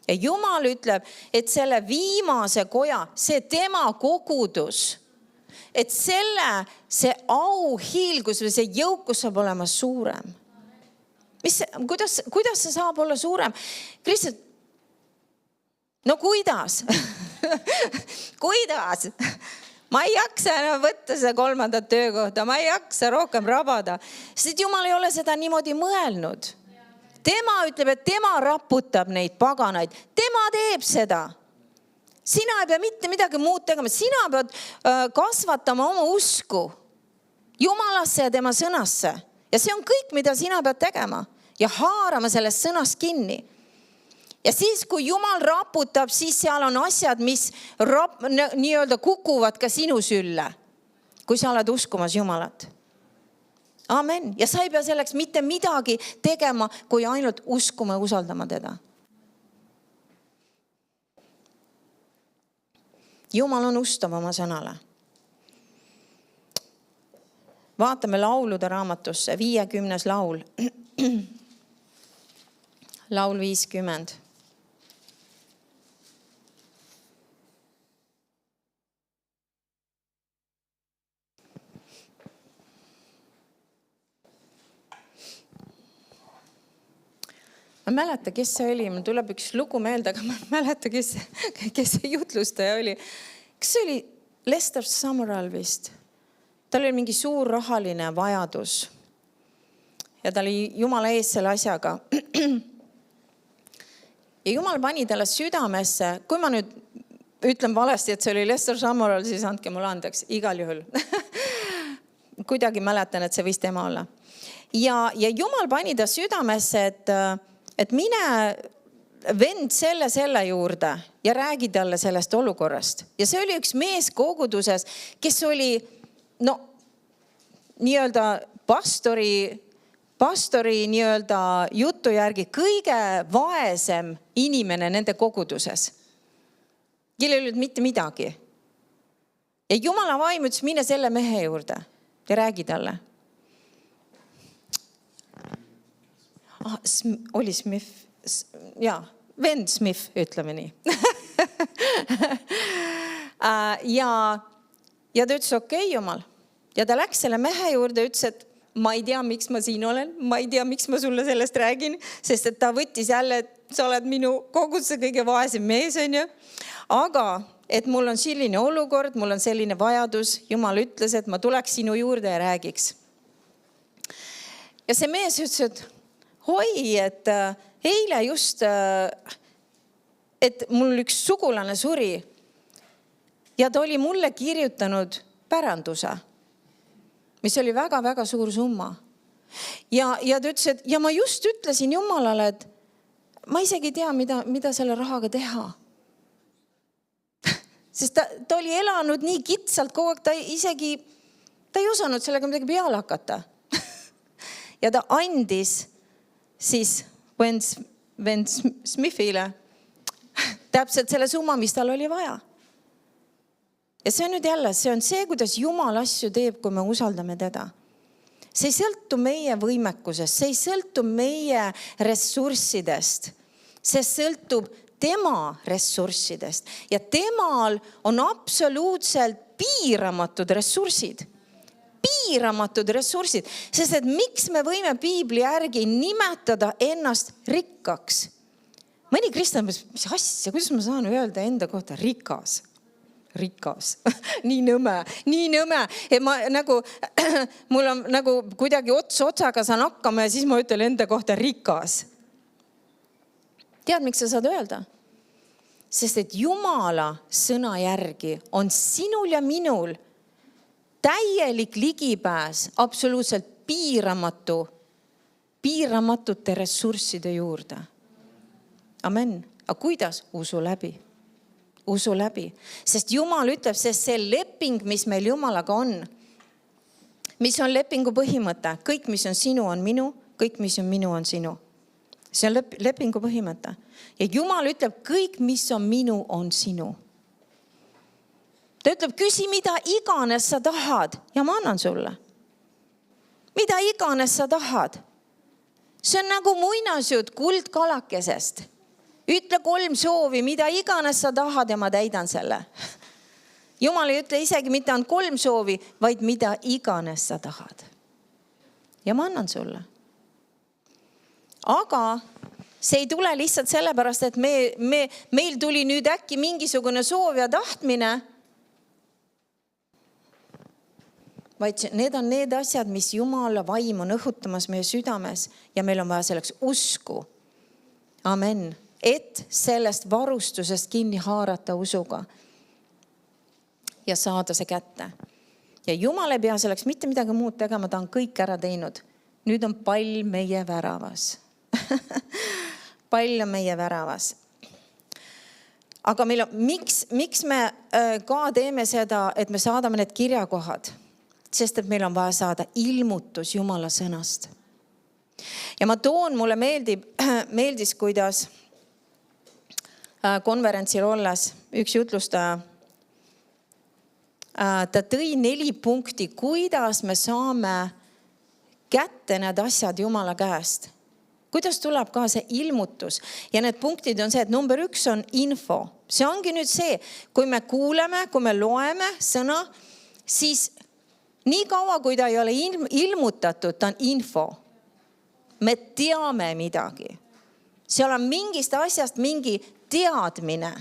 Speaker 1: Ja Jumal ütleb, et selle viimase koja, see tema kogudus, et see auhiilgus või see jõukus saab olema suurem. Kuidas see saab olla suurem? Kristjan, no kuidas? Kuidas? Ma ei jaksa enam võtta seda 3. töökohta, ma ei jaksa rohkem rabada, sest Jumal ei ole seda niimoodi mõelnud. Tema ütleb, et tema raputab neid paganaid. Tema teeb seda. Sina ei pea mitte midagi muud tegema. Sina pead kasvatama oma usku Jumalasse ja tema sõnasse. Ja see on kõik, mida sina pead tegema. Ja haarama sellest sõnast kinni. Ja siis, kui Jumal raputab, siis seal on asjad, mis nii-öelda kukuvad ka sinu sülle, kui sa oled uskumas Jumalat. Amen. Ja sa ei pea selleks mitte midagi tegema, kui ainult uskuma ja usaldama teda. Jumal on ustav oma sõnale. Vaatame laulude raamatusse, 50. laul. Laul 50. Ma mäleta, kes see oli. Mul tuleb üks lugu meelde, aga ma mäleta, kes see jutlustaja oli. Kas see oli Lester Summerall vist? Tal oli mingi suur rahaline vajadus. Ja ta oli Jumala ees selle asjaga. Ja Jumal pani talle südamesse. Kui ma nüüd ütlen valesti, et see oli Lester Summerall, siis andke mulle andeks. Igal juhul. Kuidagi mäletan, et see võis tema olla. Ja Jumal pani ta südamesse, et mine vend selle juurde ja räägi talle sellest olukorrast. Ja see oli üks mees koguduses, kes oli nii-öelda pastori nii-öelda jutu järgi kõige vaesem inimene nende koguduses. Kellel ei olnud mitte midagi. Ja Jumala vaim ütles, mine selle mehe juurde ja räägi talle. Oli Smith, vend Smith, ütleme nii. ja ta ütles, okei, Jumal. Ja ta läks selle mehe juurde ja ütles, et ma ei tea, miks ma siin olen. Ma ei tea, miks ma sulle sellest räägin, sest et ta võttis jälle, et sa oled minu koguduse kõige vaesem mees, on ju. Aga, et mul on selline olukord, mul on selline vajadus. Jumal ütles, et ma tuleks sinu juurde ja räägiks. Ja see mees ütles, et et eile just, et mul üks sugulane suri ja ta oli mulle kirjutanud päranduse, mis oli väga-väga suur summa. Ja ta ütles, et ma just ütlesin Jumalale, et ma isegi ei tea, mida selle rahaga teha. Sest ta oli elanud nii kitsalt kogu aeg, ta ei osanud sellega midagi peale hakata. Ja ta andis siis vend Smithile täpselt selle summa, mis tal oli vaja. Ja see on nüüd jälle, see on see, kuidas Jumal asju teeb, kui me usaldame teda. See ei sõltu meie võimekusest, see ei sõltu meie ressurssidest. See sõltub tema ressurssidest. Ja temal on absoluutselt piiramatud ressursid. Piiramatud ressursid, sest et miks me võime Piibli järgi nimetada ennast rikkaks? Mõni kristlan, mis asja, kuidas ma saan öelda enda kohta rikas? Rikas. nii nõme. Et ma mul on nagu kuidagi otsaga saan hakkama ja siis ma ütlen enda kohta rikas. Tead, miks sa saad öelda? Sest et Jumala sõna järgi on sinul ja minul täielik ligipääs absoluutselt piiramatute ressursside juurde. Amen. Aga kuidas? Usu läbi. Usu läbi. Sest Jumal ütleb, sest see leping, mis meil Jumalaga on, mis on lepingu põhimõte, kõik, mis on sinu, on minu, kõik, mis on minu, on sinu. See on lepingu põhimõte. Ja Jumal ütleb, kõik, mis on minu, on sinu. Ta ütleb, küsi, mida iganes sa tahad ja ma annan sulle. Mida iganes sa tahad. See on nagu muinasjutt kuldkalakesest. Ütle 3 soovi, mida iganes sa tahad ja ma täidan selle. Jumal ei ütle isegi mitte ainult 3 soovi, vaid mida iganes sa tahad. Ja ma annan sulle. Aga see ei tule lihtsalt sellepärast, et meil tuli nüüd äkki mingisugune soov ja tahtmine, vaid need on need asjad, mis Jumala vaim on õhutamas meie südames ja meil on vaja selleks usku. Amen. Et sellest varustusest kinni haarata usuga ja saada see kätte. Ja Jumal ei pea selleks mitte midagi muud tegema, ta on kõik ära teinud. Nüüd on pall meie väravas. Pall on meie väravas. Aga meil on, miks me ka teeme seda, et me saadame need kirjakohad? Sest et meil on vaja saada ilmutus Jumala sõnast. Ja mulle meeldis, kuidas konverentsil olles üks jutlustaja, ta tõi 4 punkti, kuidas me saame kätte need asjad Jumala käest. Kuidas tuleb ka see ilmutus? Ja need punktid on see, et number 1 on info. See ongi nüüd see, kui me kuuleme, kui me loeme sõna, siis nii kaua, kui ta ei ole ilmutatud, ta on info. Me teame midagi. Seal on mingist asjast mingi teadmine.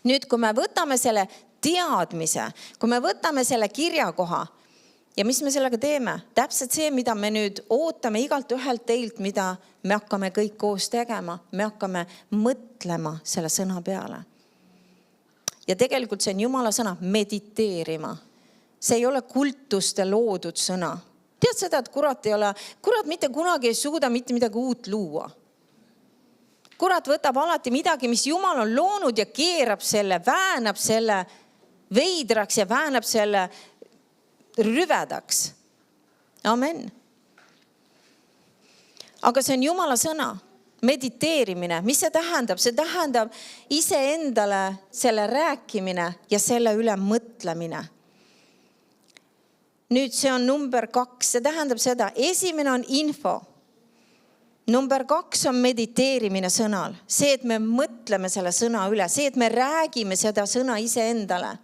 Speaker 1: Nüüd, kui me võtame selle teadmise, kui me võtame selle kirjakoha ja mis me sellega teeme? Täpselt see, mida me nüüd ootame igalt ühelt teilt, mida me hakkame kõik koos tegema. Me hakkame mõtlema selle sõna peale. Ja tegelikult see on Jumala sõna, mediteerima. See ei ole kultuste loodud sõna. Tead seda, et kurat mitte kunagi ei suuda mitte midagi uut luua. Kurat võtab alati midagi, mis Jumal on loonud ja keerab selle, väänab selle veidraks ja väänab selle rüvedaks. Amen. Aga see on Jumala sõna. Mediteerimine. Mis see tähendab? See tähendab iseendale selle rääkimine ja selle üle mõtlemine. Nüüd see on number 2. See tähendab seda. Esimene on info. Number 2 on mediteerimine sõnal. See, et me mõtleme selle sõna üle. See, et me räägime seda sõna iseendale.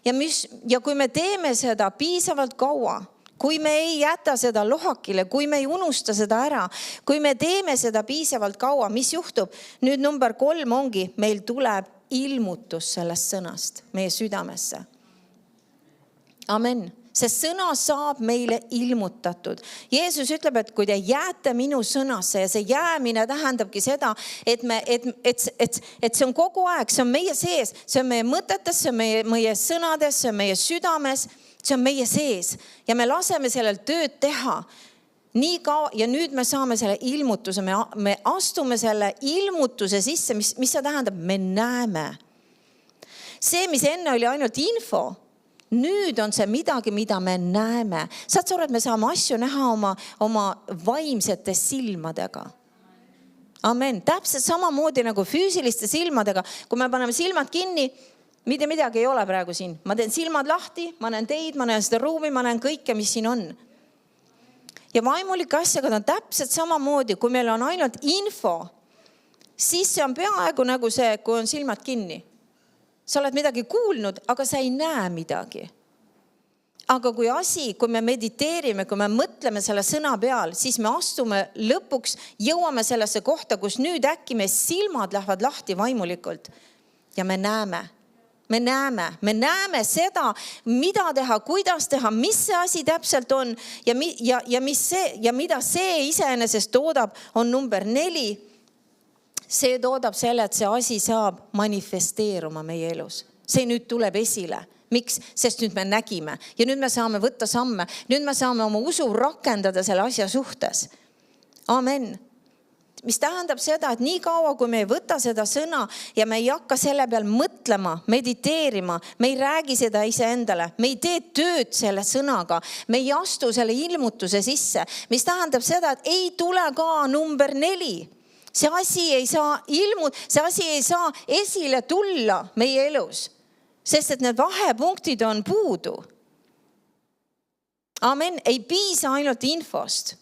Speaker 1: Ja kui me teeme seda piisavalt kaua, kui me ei jäta seda lohakile, kui me ei unusta seda ära, kui me teeme seda piisavalt kaua, mis juhtub? Nüüd number 3 ongi, meil tuleb ilmutus sellest sõnast meie südamesse. Amen. See sõna saab meile ilmutatud. Jeesus ütleb, et kui te jääte minu sõnasse ja see jäämine tähendabki seda, et see on kogu aeg, see on meie sees, see on meie mõtetes, see on meie sõnades, see on meie südames, see on meie sees ja me laseme sellel tööd teha. Nii kaua ja nüüd me saame selle ilmutuse, me astume selle ilmutuse sisse, mis see tähendab? Me näeme. See, mis enne oli ainult info, nüüd on see midagi, mida me näeme. Saad sa aru, et me saame asju näha oma vaimsete silmadega. Amen. Täpselt samamoodi nagu füüsiliste silmadega. Kui me paneme silmad kinni, mitte midagi ei ole praegu siin. Ma teen silmad lahti, ma näen teid, ma näen seda ruumi, ma näen kõike, mis siin on. Ja vaimulike asjaga on täpselt samamoodi, kui meil on ainult info, siis see on peaaegu nagu see, kui on silmad kinni. Sa oled midagi kuulnud, aga sa ei näe midagi. Aga kui me mediteerime, kui me mõtleme selle sõna peal, siis me astume lõpuks, jõuame sellesse kohta, kus nüüd äkki meie silmad lähevad lahti vaimulikult. Ja me näeme seda, mida teha, kuidas teha, mis see asi täpselt on ja mida see iseenesest toodab, on number 4. See toodab selle, et see asi saab manifesteeruma meie elus. See nüüd tuleb esile. Miks? Sest nüüd me nägime ja nüüd me saame võtta samme. Nüüd me saame oma usu rakendada selle asja suhtes. Amen. mis tähendab seda, et nii kaua, kui me ei võta seda sõna ja me ei hakka selle peal mõtlema, mediteerima, me ei räägi seda iseendale, me ei tee tööd selle sõnaga, me ei astu selle ilmutuse sisse, mis tähendab seda, et ei tule ka number 4. See asi ei saa esile tulla meie elus, sest et need vahepunktid on puudu. Amen. Ei piisa ainult infost.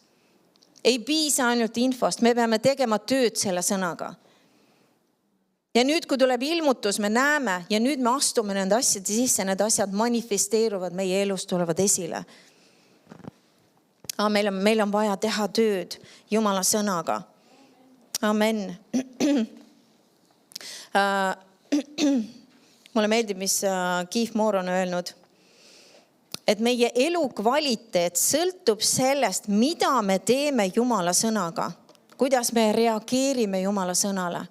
Speaker 1: Me peame tegema tööd selle sõnaga. Ja nüüd, kui tuleb ilmutus, me näeme ja nüüd me astume nende asjade sisse, need asjad manifesteeruvad meie elus, tulevad esile. Meil on vaja teha tööd Jumala sõnaga. Amen. Mulle meeldib, mis Keith Moore on öelnud, et meie elu kvaliteet sõltub sellest, mida me teeme Jumala sõnaga, kuidas me reageerime Jumala sõnale.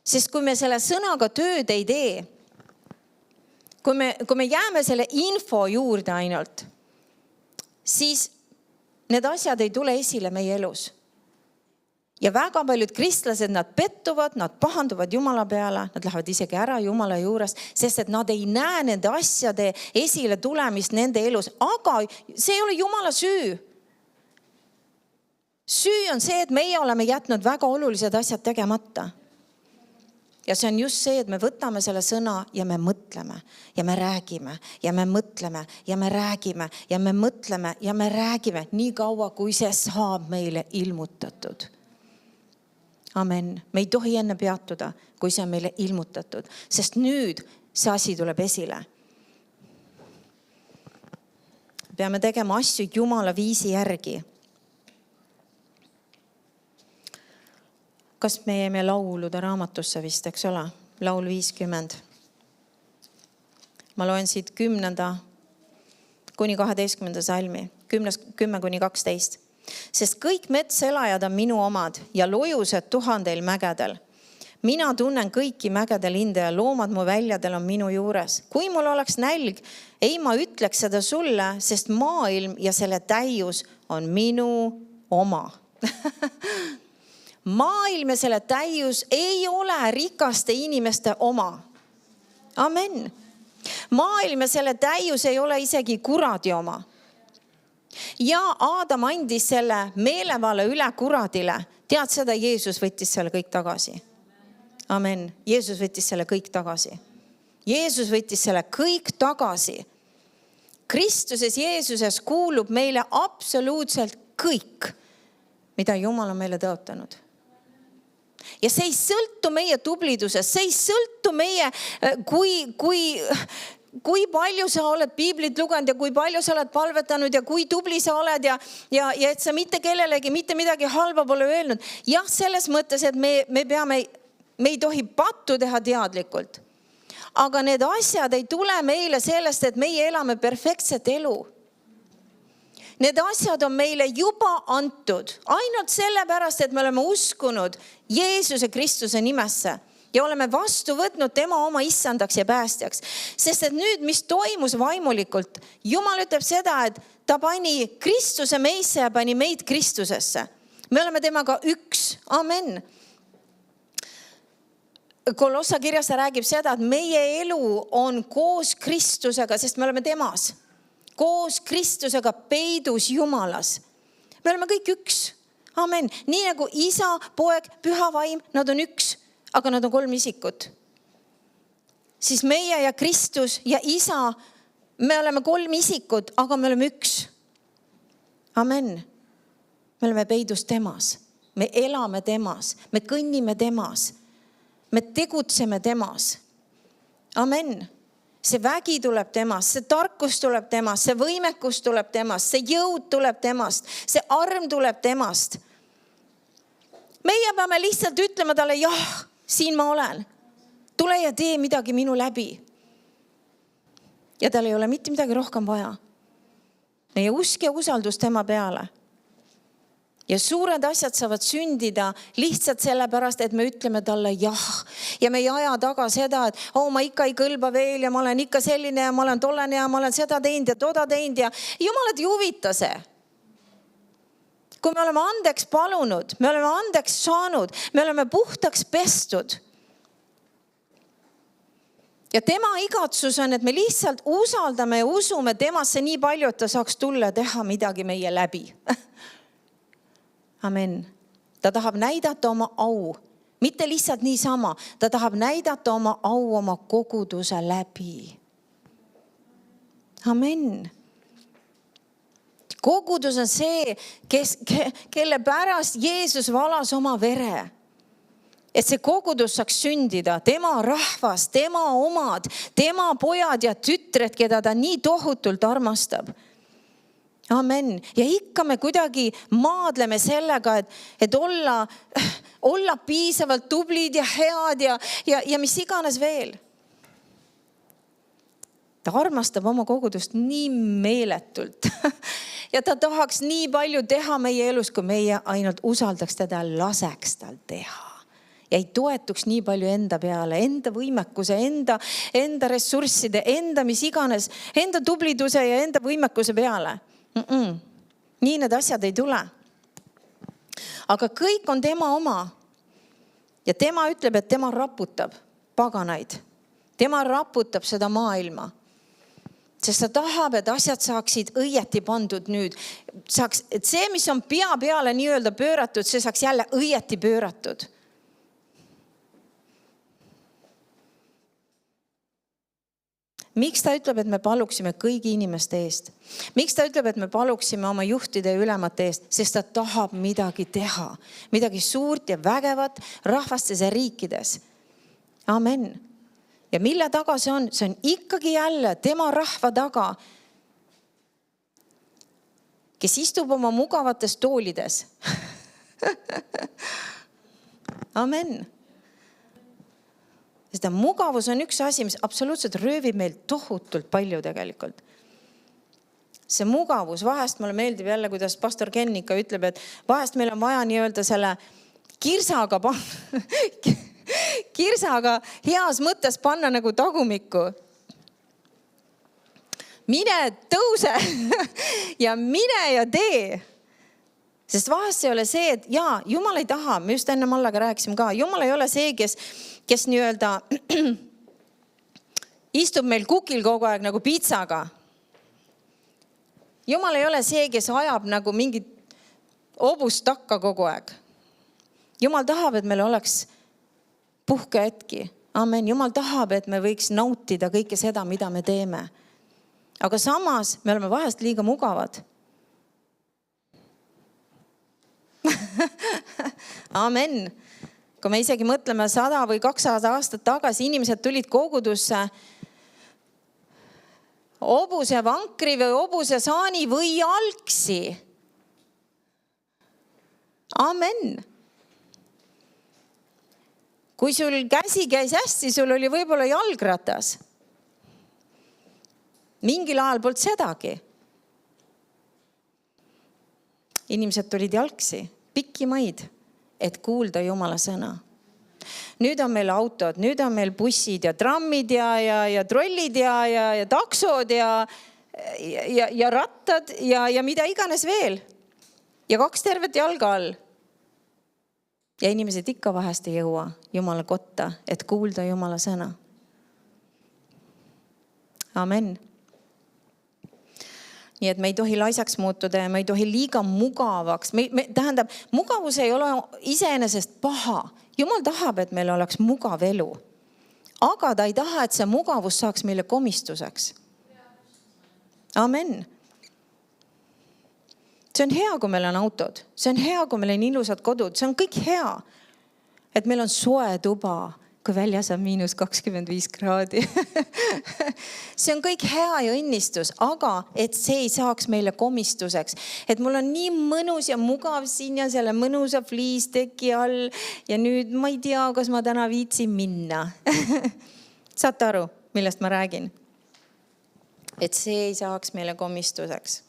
Speaker 1: Sest kui me selle sõnaga tööd ei tee, kui me jääme selle info juurde ainult, siis need asjad ei tule esile meie elus. Ja väga paljud kristlased, nad pettuvad, nad pahanduvad Jumala peale, nad lähevad isegi ära Jumala juures, sest et nad ei näe nende asjade esile tulemist nende elus. Aga see ei ole Jumala süü. Süü on see, et meie oleme jätnud väga olulised asjad tegemata. Ja see on just see, et me võtame selle sõna ja me mõtleme ja me räägime ja me mõtleme ja me räägime ja me mõtleme ja me räägime nii kaua, kui see saab meile ilmutatud. Amen. Me ei tohi enne peatuda, kui see on meile ilmutatud, sest nüüd see asi tuleb esile. Peame tegema asju Jumala viisi järgi. Kas me jäime laulude raamatusse vist, eks ole? Laul 50. Ma loen siit 10. kuni 12. salmi, 10 kuni 12. Sest kõik metselajad on minu omad ja lojused 1000 mägedel. Mina tunnen kõiki mägede linde ja loomad mu väljadel on minu juures. Kui mul oleks nälg, ei ma ütleks seda sulle, sest maailm ja selle täius on minu oma. Maailm ja selle täius ei ole rikaste inimeste oma. Amen. Maailm ja selle täius ei ole isegi kuradi oma. Ja Aadam andis selle meelevalla üle kuradile. Tead seda, Jeesus võttis selle kõik tagasi. Amen. Jeesus võttis selle kõik tagasi. Jeesus võttis selle kõik tagasi. Kristuses, Jeesuses kuulub meile absoluutselt kõik, mida Jumal on meile tõotanud. Ja see ei sõltu meie tublidusest, see ei sõltu meie, kui palju sa oled piiblit lugenud ja kui palju sa oled palvetanud ja kui tubli sa oled ja et sa mitte kellelegi mitte midagi halba pole öelnud. Jah, selles mõttes, et me ei tohi pattu teha teadlikult. Aga need asjad ei tule meile sellest, et meie elame perfektset elu. Need asjad on meile juba antud ainult sellepärast, et me oleme uskunud Jeesuse Kristuse nimesse ja oleme vastu võtnud tema oma issandaks ja päästjaks. Sest et nüüd, mis toimus vaimulikult, Jumal ütleb seda, et ta pani Kristuse meisse ja pani meid Kristusesse. Me oleme temaga üks. Amen. Kolossa kirjas räägib seda, et meie elu on koos Kristusega, sest me oleme temas. Koos Kristusega peidus Jumalas. Me oleme kõik üks. Amen. Nii nagu isa, poeg, püha vaim, nad on üks. Aga nad on 3 isikut. Siis meie ja Kristus ja isa, me oleme 3 isikut, aga me oleme üks. Amen. Me oleme peidus temas. Me elame temas. Me kõnnime temas. Me tegutseme temas. Amen. See vägi tuleb temast, see tarkus tuleb temast, see võimekus tuleb temast, see jõud tuleb temast, see arm tuleb temast. Meie peame lihtsalt ütlema talle, jah, siin ma olen. Tule ja tee midagi minu läbi. Ja tal ei ole mitte midagi rohkem vaja. Meie usk ja usaldus tema peale. Ja suured asjad saavad sündida lihtsalt sellepärast, et me ütleme talle jah. Ja me ei aja taga seda, et ma ikka ei kõlba veel ja ma olen ikka selline ja ma olen tollene ja ma olen seda teinud ja toda teinud ja Jumalat ei huvita see. kui me oleme andeks palunud, me oleme andeks saanud, me oleme puhtaks pestud. Ja tema igatsus on, et me lihtsalt usaldame ja usume temasse nii palju, et ta saaks tulla ja teha midagi meie läbi. Amen. Ta tahab näidata oma au, mitte lihtsalt niisama. Ta tahab näidata oma au oma koguduse läbi. Amen. Kogudus on see, kelle pärast Jeesus valas oma vere. Et see kogudus saaks sündida, tema rahvas, tema omad, tema pojad ja tütred, keda ta nii tohutult armastab. Amen. Ja ikka me kuidagi maadleme sellega, et olla piisavalt tublid ja head ja mis iganes veel. Ta armastab oma kogudust nii meeletult. Ja ta tahaks nii palju teha meie elus, kui meie ainult usaldaks teda, laseks tal teha. Ja ei toetuks nii palju enda peale, enda võimekuse, enda ressursside, enda mis iganes, enda tubliduse ja enda võimekuse peale. Nii need asjad ei tule. Aga kõik on tema oma. Ja tema ütleb, et tema raputab paganaid. Tema raputab seda maailma. Sest ta tahab, et asjad saaksid õieti pandud nüüd. Et see, mis on pea peale nii-öelda pööratud, see saaks jälle õieti pööratud. Miks ta ütleb, et me paluksime kõigi inimeste eest? Miks ta ütleb, et me paluksime oma juhtide ja ülemate eest? Sest ta tahab midagi teha. Midagi suurt ja vägevat rahvastes ja riikides. Amen. Ja mille taga see on? See on ikkagi jälle tema rahva taga, kes istub oma mugavates toolides. Amen. Seda mugavus on üks asi, mis absoluutselt röövib meil tohutult palju tegelikult. See mugavus, vahest mulle meeldib jälle, kuidas pastor Ken ikka ütleb, et vahest meil on vaja nii-öelda selle kirsaga heas mõttes panna nagu tagumikku. Mine tõuse ja mine ja tee. Sest vahest ei ole see, et Jumal ei taha, me just enne Mallaga rääkisime ka, Jumal ei ole see, kes nii-öelda istub meil kukil kogu aeg nagu piitsaga. Jumal ei ole see, kes ajab nagu mingit obust takka kogu aeg. Jumal tahab, et meil oleks puhkehetki. Amen. Jumal tahab, et me võiks nautida kõike seda, mida me teeme. Aga samas me oleme vahest liiga mugavad. Amen. Kui me isegi mõtleme 100 või 200 aastat tagasi, inimesed tulid kogudusse hobuse vankri või hobuse saani või jalgsi. Amen. Kui sul käsi käis hästi, sul oli võib-olla jalgratas. Mingil ajal polnud sedagi. Inimesed tulid jalgsi, pikki maid, et kuulda Jumala sõna. Nüüd on meil autod, nüüd on meil bussid ja trammid ja trollid ja taksod ja rattad ja mida iganes veel. Ja 2 tervet jalga all. Ja inimesed ikka vahest ei jõua Jumala kotta, et kuulda Jumala sõna. Amen. Nii et me ei tohi laisaks muutuda ja me ei tohi liiga mugavaks. Tähendab, mugavus ei ole iseenesest paha. Jumal tahab, et meil oleks mugav elu. Aga ta ei taha, et see mugavus saaks meile komistuseks. Amen. See on hea, kui meil on autod. See on hea, kui meil on ilusad kodud. See on kõik hea. Et meil on soe tuba, kui väljas on -25 kraadi. See on kõik hea ja õnnistus, aga et see ei saaks meile komistuseks. Et mul on nii mõnus ja mugav siin ja selle mõnusa fliisteki all ja nüüd ma ei tea, kas ma täna viitsin minna. Saate aru, millest ma räägin? Et see ei saaks meile komistuseks.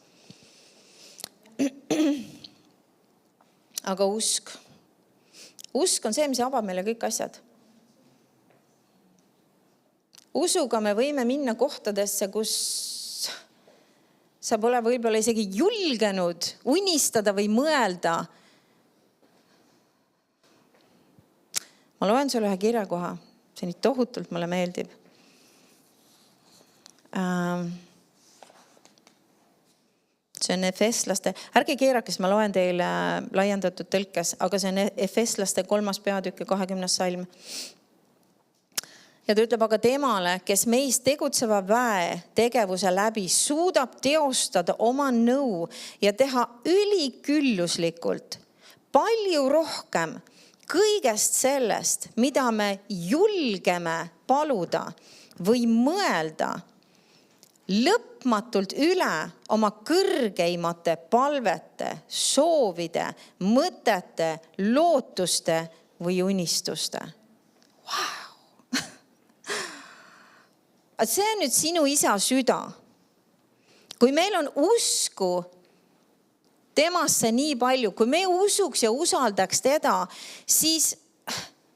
Speaker 1: Aga usk on see, mis avab meile kõik asjad. Usuga me võime minna kohtadesse, kus sa pole võib-olla isegi julgenud unistada või mõelda. Ma loen sulle ühe kirjakoha. See nii tohutult mulle meeldib. See on Efeslaste, ärge keerake, ma loen teile laiendatud tõlkes, aga see on Efeslaste 3. peatükk ja 20. salm. Ja ta ütleb, aga temale, kes meist tegutseva väe tegevuse läbi suudab teostada oma nõu ja teha ülikülluslikult palju rohkem kõigest sellest, mida me julgeme paluda või mõelda, lõpmatult üle oma kõrgeimate palvete, soovide, mõtete, lootuste või unistuste. Wow. See on nüüd sinu isa süda. Kui meil on usku temasse nii palju, kui me usuks ja usaldaks teda, siis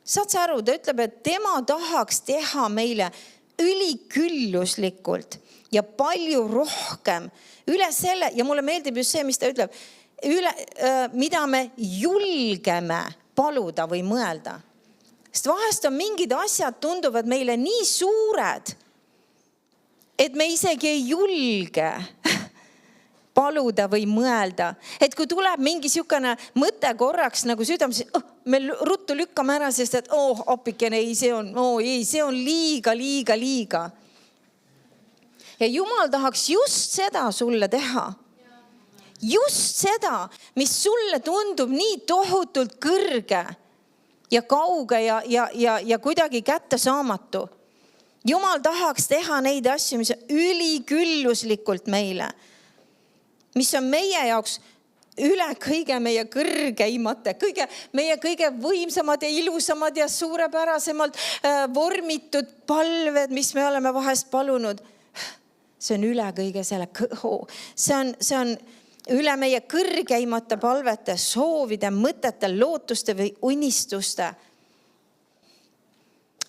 Speaker 1: saad sa aru, ta ütleb, et tema tahaks teha meile ülikülluslikult ja palju rohkem üle selle, ja mulle meeldib just see, mis ta ütleb, mida me julgeme paluda või mõelda. Sest vahest on mingid asjad tunduvad meile nii suured, et me isegi ei julge paluda või mõelda. Et kui tuleb mingi sihukene mõte korraks nagu südames, me ruttu lükkame ära, sest et appikene, see on liiga. Ja Jumal tahaks just seda sulle teha. Just seda, mis sulle tundub nii tohutult kõrge ja kauge ja kuidagi kättesaamatu. Jumal tahaks teha neid asju, mis on ülikülluslikult meile, mis on meie jaoks üle kõige meie kõrgeimate, meie kõige võimsamad ja ilusamad ja suurepärasemalt vormitud palved, mis me oleme vahest palunud. See on üle kõige selle, see on üle meie kõrgeimate palvete, soovide, mõtete, lootuste või unistuste.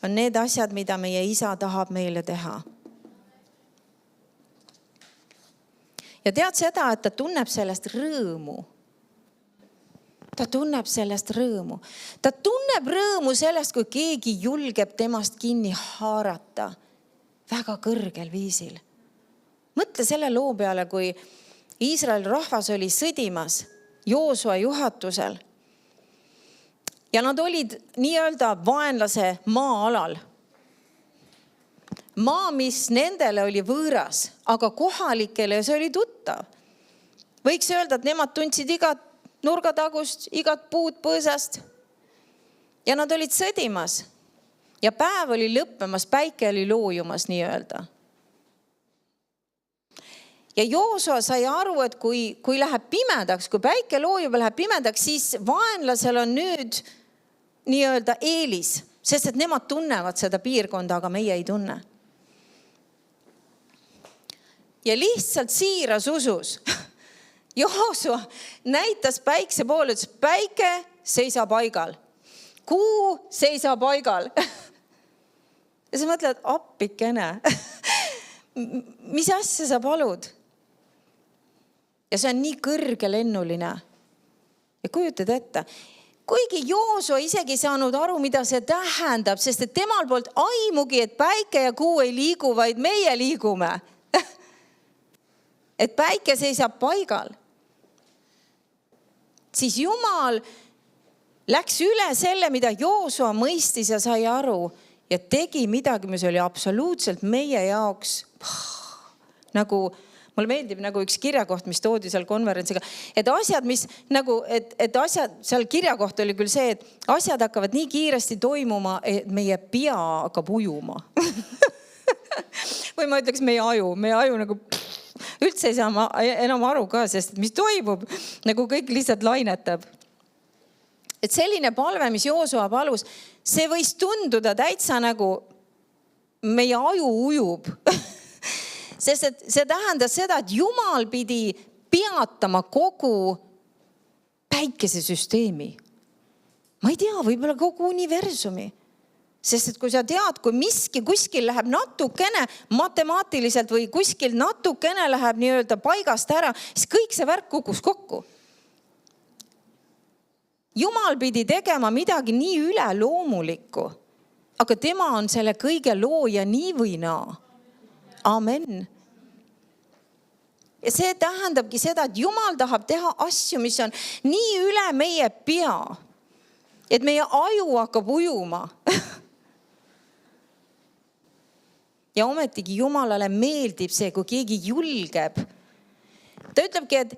Speaker 1: On need asjad, mida meie isa tahab meile teha. Ja tead seda, et ta tunneb sellest rõõmu. Ta tunneb sellest rõõmu. Ta tunneb rõõmu sellest, kui keegi julgeb temast kinni haarata väga kõrgel viisil. Mõtle selle loo peale, kui Iisraeli rahvas oli sõdimas Joosua juhatusel. Ja nad olid nii-öelda vaenlase maa-alal. Maa, mis nendele oli võõras, aga kohalikele see oli tuttav. Võiks öelda, et nemad tundsid igat nurgatagust, igat puud põõsast. Ja nad olid sõdimas. Ja päev oli lõppemas, päike oli loojumas nii-öelda. Ja Joosua sai aru, et kui läheb pimedaks, kui päike loojub ja läheb pimedaks, siis vaenlasel on nüüd nii-öelda eelis, sest et nemad tunnevad seda piirkonda, aga meie ei tunne. Ja lihtsalt siiras usus. Joosua näitas päikse poole, ütles, päike seisa paigal. Kuu seisa paigal. Ja sa mõtled, appikene. Mis asja sa palud? Ja see on nii kõrgelennuline. Ja kujutad ette, kuigi Joosua isegi saanud aru, mida see tähendab, sest et temal poolt aimugi, et päike ja kuu ei liigu, vaid meie liigume. Et päike seisab paigal. Siis Jumal läks üle selle, mida Joosua mõistis ja sai aru ja tegi midagi, mis oli absoluutselt meie jaoks nagu, mulle meeldib nagu üks kirjakoht, mis toodi seal konverentsiga, et asjad, mis nagu, et asjad, seal kirjakoht oli küll see, et asjad hakkavad nii kiiresti toimuma, et meie pea hakkab ujuma. Või ma ütleks meie aju nagu üldse ei saa enam aru ka, sest mis toimub, nagu kõik lihtsalt lainetab. Et selline palve, mis Joosua palus, see võis tunduda täitsa nagu meie aju ujub. Sest et see tähendas seda, et Jumal pidi peatama kogu päikesesüsteemi. Ma ei tea, võib-olla kogu universumi. Sest et kui sa tead, kui miski kuskil läheb natukene matemaatiliselt või kuskil natukene läheb nii-öelda paigast ära, siis kõik see värk kukus kokku. Jumal pidi tegema midagi nii üleloomulikku, aga tema on selle kõige looja nii või naa. Amen. Ja see tähendabki seda, et Jumal tahab teha asju, mis on nii üle meie pea, et meie aju hakkab ujuma. Ja ometigi Jumalale meeldib see, kui keegi julgeb. Ta ütlebki, et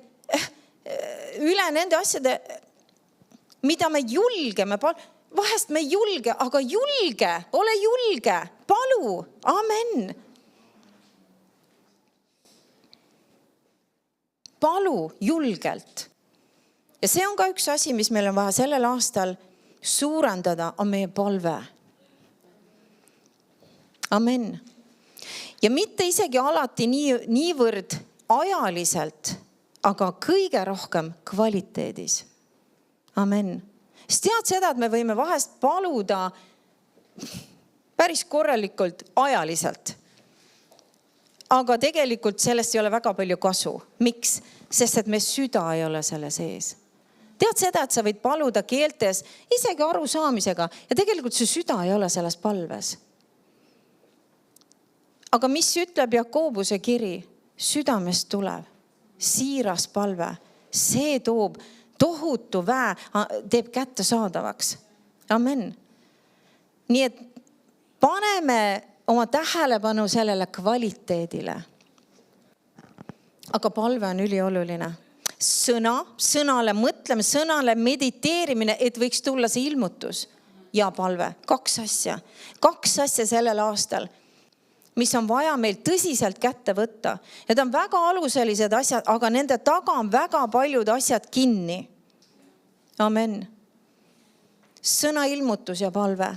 Speaker 1: üle nende asjade, mida me julgeme, vahest me ei julge, aga julge, ole julge, palu, amen. Palu julgelt. Ja see on ka üks asi, mis meil on vaja sellel aastal suurendada, on meie palve. Amen. Ja mitte isegi alati niivõrd ajaliselt, aga kõige rohkem kvaliteedis. Amen. Sest tead seda, et me võime vahest paluda päris korralikult ajaliselt. Aga tegelikult sellest ei ole väga palju kasu. Miks? Sest et me süda ei ole selle sees. Tead seda, et sa võid paluda keeltes isegi arusaamisega ja tegelikult see süda ei ole selles palves. Aga mis ütleb Jakobuse kiri? Südamest tulev, siiras palve. See toob tohutu väe, teeb kätte saadavaks. Amen. Nii et paneme oma tähelepanu sellele kvaliteedile. Aga palve on ülioluline. Sõnale mõtleme, sõnale mediteerimine, et võiks tulla see ilmutus ja palve. Kaks asja sellel aastal, mis on vaja meil tõsiselt kätte võtta. Need on väga aluselised asjad, aga nende taga on väga paljud asjad kinni. Amen. Sõna ilmutus ja palve.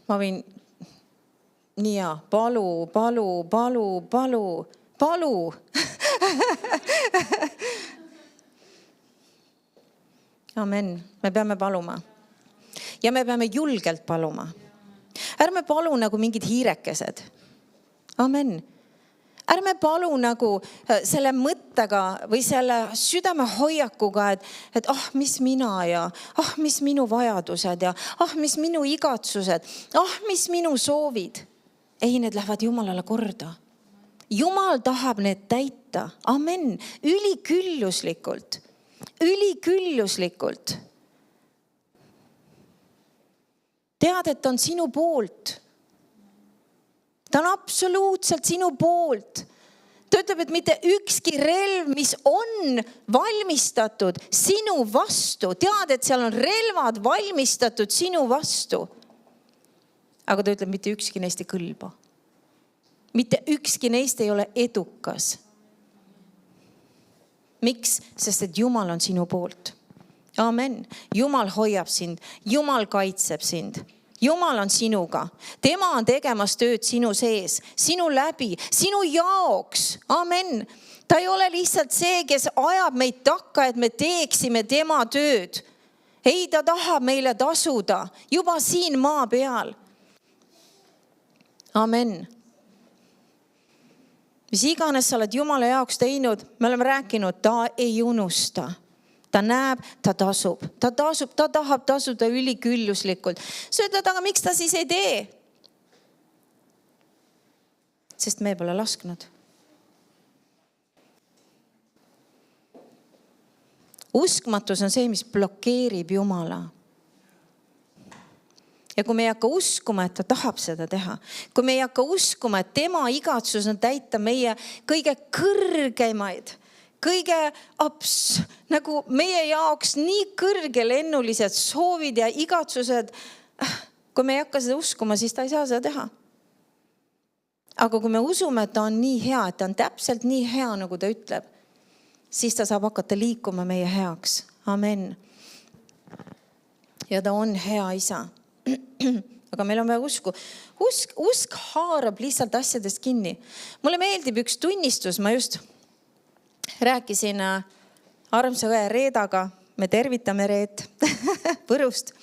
Speaker 1: Ma võin nii hea, palu. Amen. Me peame paluma. Ja me peame julgelt paluma. Ärme palu nagu mingid hiirekesed. Amen. Ärme palu nagu selle mõttega või selle südame hoiakuga, et mis mina ja mis minu vajadused ja mis minu igatsused, mis minu soovid. Ei, need lähevad Jumalale korda. Jumal tahab need täita. Amen. Ülikülluslikult. Tead, et ta on sinu poolt. Ta on absoluutselt sinu poolt. Ta ütleb, et mitte ükski relv, mis on valmistatud sinu vastu. Tead, et seal on relvad valmistatud sinu vastu. Aga ta ütleb, mitte ükski neist ei kõlba. Mitte ükski neist ei ole edukas. Miks? Sest et Jumal on sinu poolt. Amen. Jumal hoiab sind. Jumal kaitseb sind. Jumal on sinuga. Tema on tegemas tööd sinu sees, sinu läbi, sinu jaoks. Amen. Ta ei ole lihtsalt see, kes ajab meid takka, et me teeksime tema tööd. Ei, ta tahab meile tasuda juba siin maa peal. Amen. Mis iganes sa oled Jumala jaoks teinud, me oleme rääkinud, ta ei unusta. Ta näeb, ta tasub, ta tahab tasuda ülikülluslikult. Sa ütled, aga miks ta siis ei tee? Sest me pole lasknud. Uskmatus on see, mis blokeerib Jumala. Ja kui me ei hakka uskuma, et ta tahab seda teha, kui me ei hakka uskuma, et tema igatsus on täita meie kõige kõrgeimaid, kõige nagu meie jaoks nii kõrgelennulised soovid ja igatsused, kui me ei hakka seda uskuma, siis ta ei saa seda teha. Aga kui me usume, et ta on nii hea, et ta on täpselt nii hea, nagu ta ütleb, siis ta saab hakata liikuma meie heaks. Amen. Ja ta on hea isa. Aga meil on vaja usku. Usk haarab lihtsalt asjadest kinni. Mulle meeldib üks tunnistus, ma just rääkisin armsa õe Reedaga, me tervitame Reet. Võrust.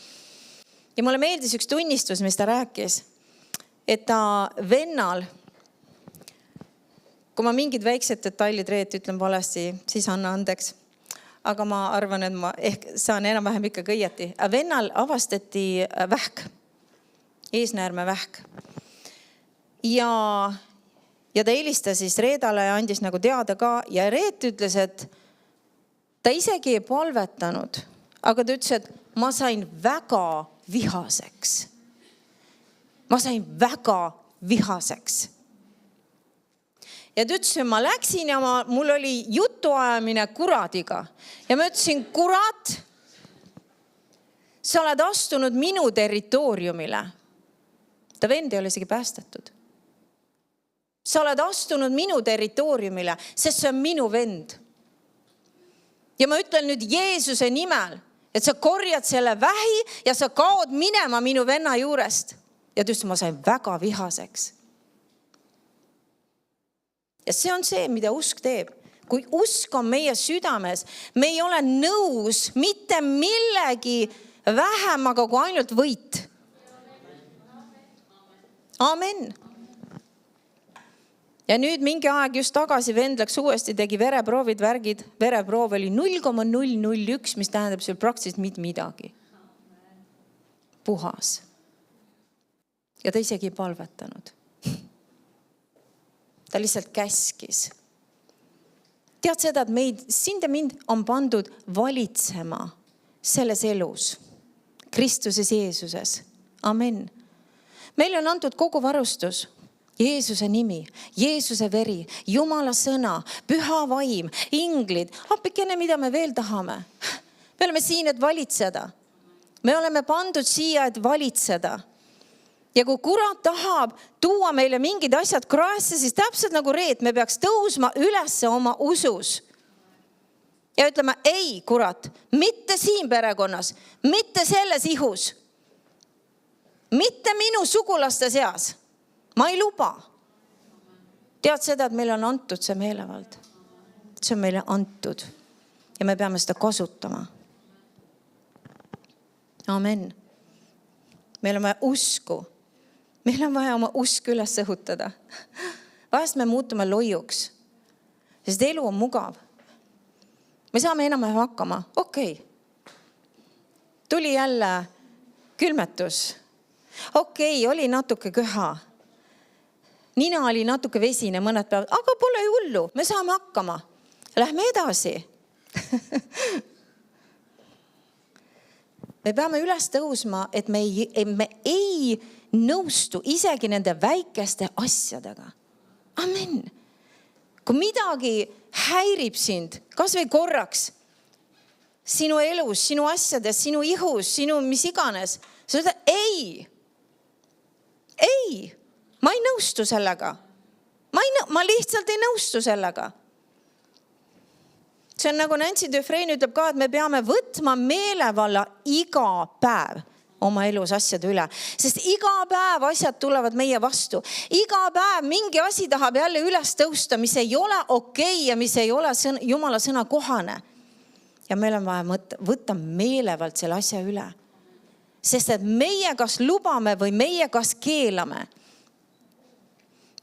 Speaker 1: Ja mulle meeldis üks tunnistus, mis ta rääkis, et ta vennal, kui ma mingid väiksed detailid Reet ütlen valesti, siis anna andeks. Aga ma arvan, et ma ehk saan enam-vähem ikka õieti. Vennal avastati vähk, eesnäärme vähk. Ja ta helistas siis Reedale ja andis nagu teada ka. Ja Reet ütles, et ta isegi ei palvetanud, aga ta ütles, et ma sain väga vihaseks. Ma sain väga vihaseks. Ja ta ütles, et ma läksin ja mul oli jutuajamine kuradiga. Ja ma ütlesin, kurat, sa oled astunud minu territooriumile. Ta vend ei ole isegi päästetud. Sa oled astunud minu territooriumile, sest see on minu vend. Ja ma ütlen nüüd Jeesuse nimel, et sa korjad selle vähi ja sa kaod minema minu venna juurest. Ja ta ütles, ma sain väga vihaseks. Ja see on see, mida usk teeb. Kui usk on meie südames, me ei ole nõus mitte millegi vähemaga kui ainult võit. Amen. Ja nüüd mingi aeg just tagasi vend läks uuesti, tegi vereproovid, värgid. Vereproov oli 0,001, mis tähendab seal praktiliselt mitte midagi. Puhas. Ja ta isegi ei palvetanud. Ta lihtsalt käskis. Tead seda, et sind ja mind on pandud valitsema selles elus. Kristuses Jeesuses. Amen. Meile on antud kogu varustus. Jeesuse nimi, Jeesuse veri, Jumala sõna, püha vaim, inglid. Appikene, mida me veel tahame? Me oleme siin, et valitseda. Me oleme pandud siia, et valitseda. Ja kui kurat tahab tuua meile mingid asjad kraesse, siis täpselt nagu Reet, me peaks tõusma üles oma usus. Ja ütleme, ei kurat, mitte siin perekonnas, mitte selles ihus, mitte minu sugulaste seas. Ma ei luba. Tead seda, et meile on antud see meelevald. See on meile antud ja me peame seda kasutama. Amen. Meil on vaja usku. Meil on vaja oma usk üles õhutada. Vahest me muutume loiuks, sest elu on mugav. Me saame enam-vähem hakkama. Okei. Tuli jälle külmetus. Okei, oli natuke köha. Nina oli natuke vesine mõned päevad, aga pole hullu. Me saame hakkama. Lähme edasi. Me peame üles tõusma, et me ei nõustu isegi nende väikeste asjadega. Amen. Kui midagi häirib sind, kas või korraks, sinu elus, sinu asjades, sinu ihus, sinu mis iganes, sa ütled, ei, ma ei nõustu sellega. Ma lihtsalt ei nõustu sellega. See on nagu Nancy Dufresne ütleb ka, et me peame võtma meelevalla iga päev oma elus asjade üle. Sest iga päev asjad tulevad meie vastu. Iga päev mingi asi tahab jälle üles tõusta, mis ei ole okei ja mis ei ole Jumala sõna kohane. Ja meil on vaja võtta meelevalt selle asja üle. Sest et meie kas lubame või meie kas keelame.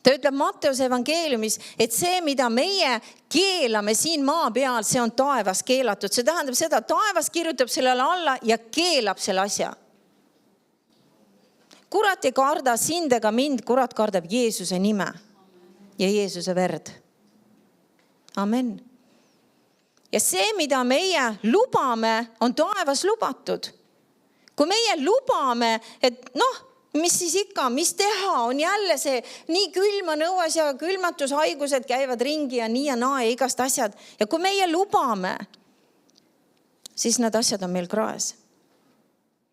Speaker 1: Ta ütleb Matteuse evangeeliumis, et see, mida meie keelame siin maa peal, see on taevas keelatud. See tähendab seda, taevas kirjutab sellele alla ja keelab selle asja. Kurat ei karda sind ega mind, kurat kardab Jeesuse nime ja Jeesuse verd. Amen. Ja see, mida meie lubame, on taevas lubatud. Kui meie lubame, et mis siis ikka, mis teha, on jälle see nii külma nõuas ja külmatushaigused käivad ringi ja nii ja naa ja igast asjad. Ja kui meie lubame, siis need asjad on meil kraes.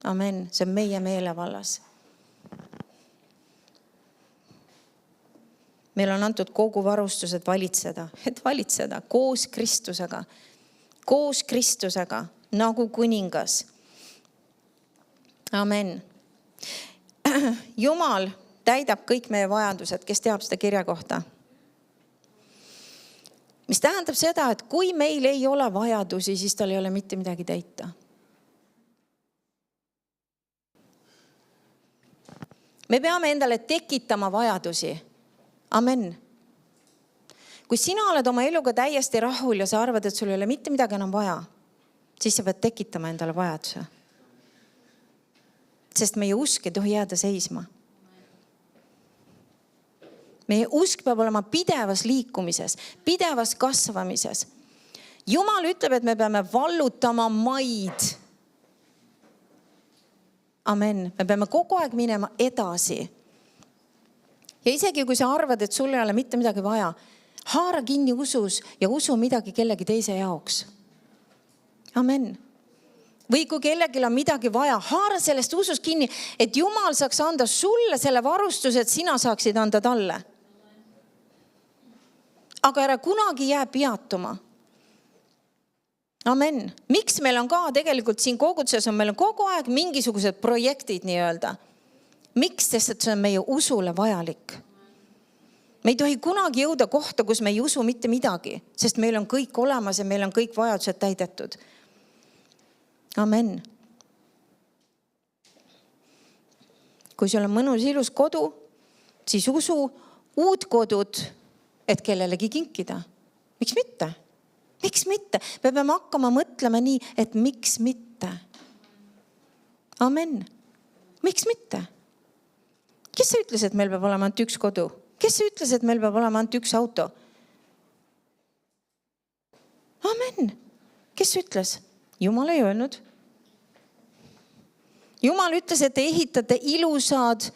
Speaker 1: Amen, see on meie meelevallas. Meil on antud kogu varustus, et valitseda koos Kristusega, nagu kuningas. Amen. Jumal täidab kõik meie vajadused, kes teab seda kirja kohta. Mis tähendab seda, et kui meil ei ole vajadusi, siis tal ei ole mitte midagi täita. Me peame endale tekitama vajadusi. Amen. Kui sina oled oma eluga täiesti rahul ja sa arvad, et sul ei ole mitte midagi enam vaja, siis sa pead tekitama endale vajaduse. Sest meie usk ei tohi jääda seisma. Meie usk peab olema pidevas liikumises, pidevas kasvamises. Jumal ütleb, et me peame vallutama maid. Amen. Me peame kogu aeg minema edasi. Ja isegi kui sa arvad, et sul ei ole mitte midagi vaja, haara kinni usus ja usu midagi kellegi teise jaoks. Amen. Või kui kellelgi on midagi vaja, haara sellest usus kinni, et Jumal saaks anda sulle selle varustuse, et sina saaksid anda talle. Aga ära kunagi jää peatuma. Amen. Miks meil on ka tegelikult siin koguduses on meil kogu aeg mingisugused projektid nii-öelda. Miks? Sest see on meie usule vajalik. Me ei tohi kunagi jõuda kohta, kus me ei usu mitte midagi, sest meil on kõik olemas ja meil on kõik vajadused täidetud. Amen. Kui sul on mõnus ilus kodu, siis usu uut kodud, et kellelegi kinkida. Miks mitte? Miks mitte? Me peame hakkama mõtlema nii, et miks mitte? Amen. Miks mitte? Kes ütles, et meil peab olema ainult üks kodu? Kes ütles, et meil peab olema ainult üks auto? Amen. Kes ütles? Jumal ei öelnud. Jumal ütles, et te ehitate ilusad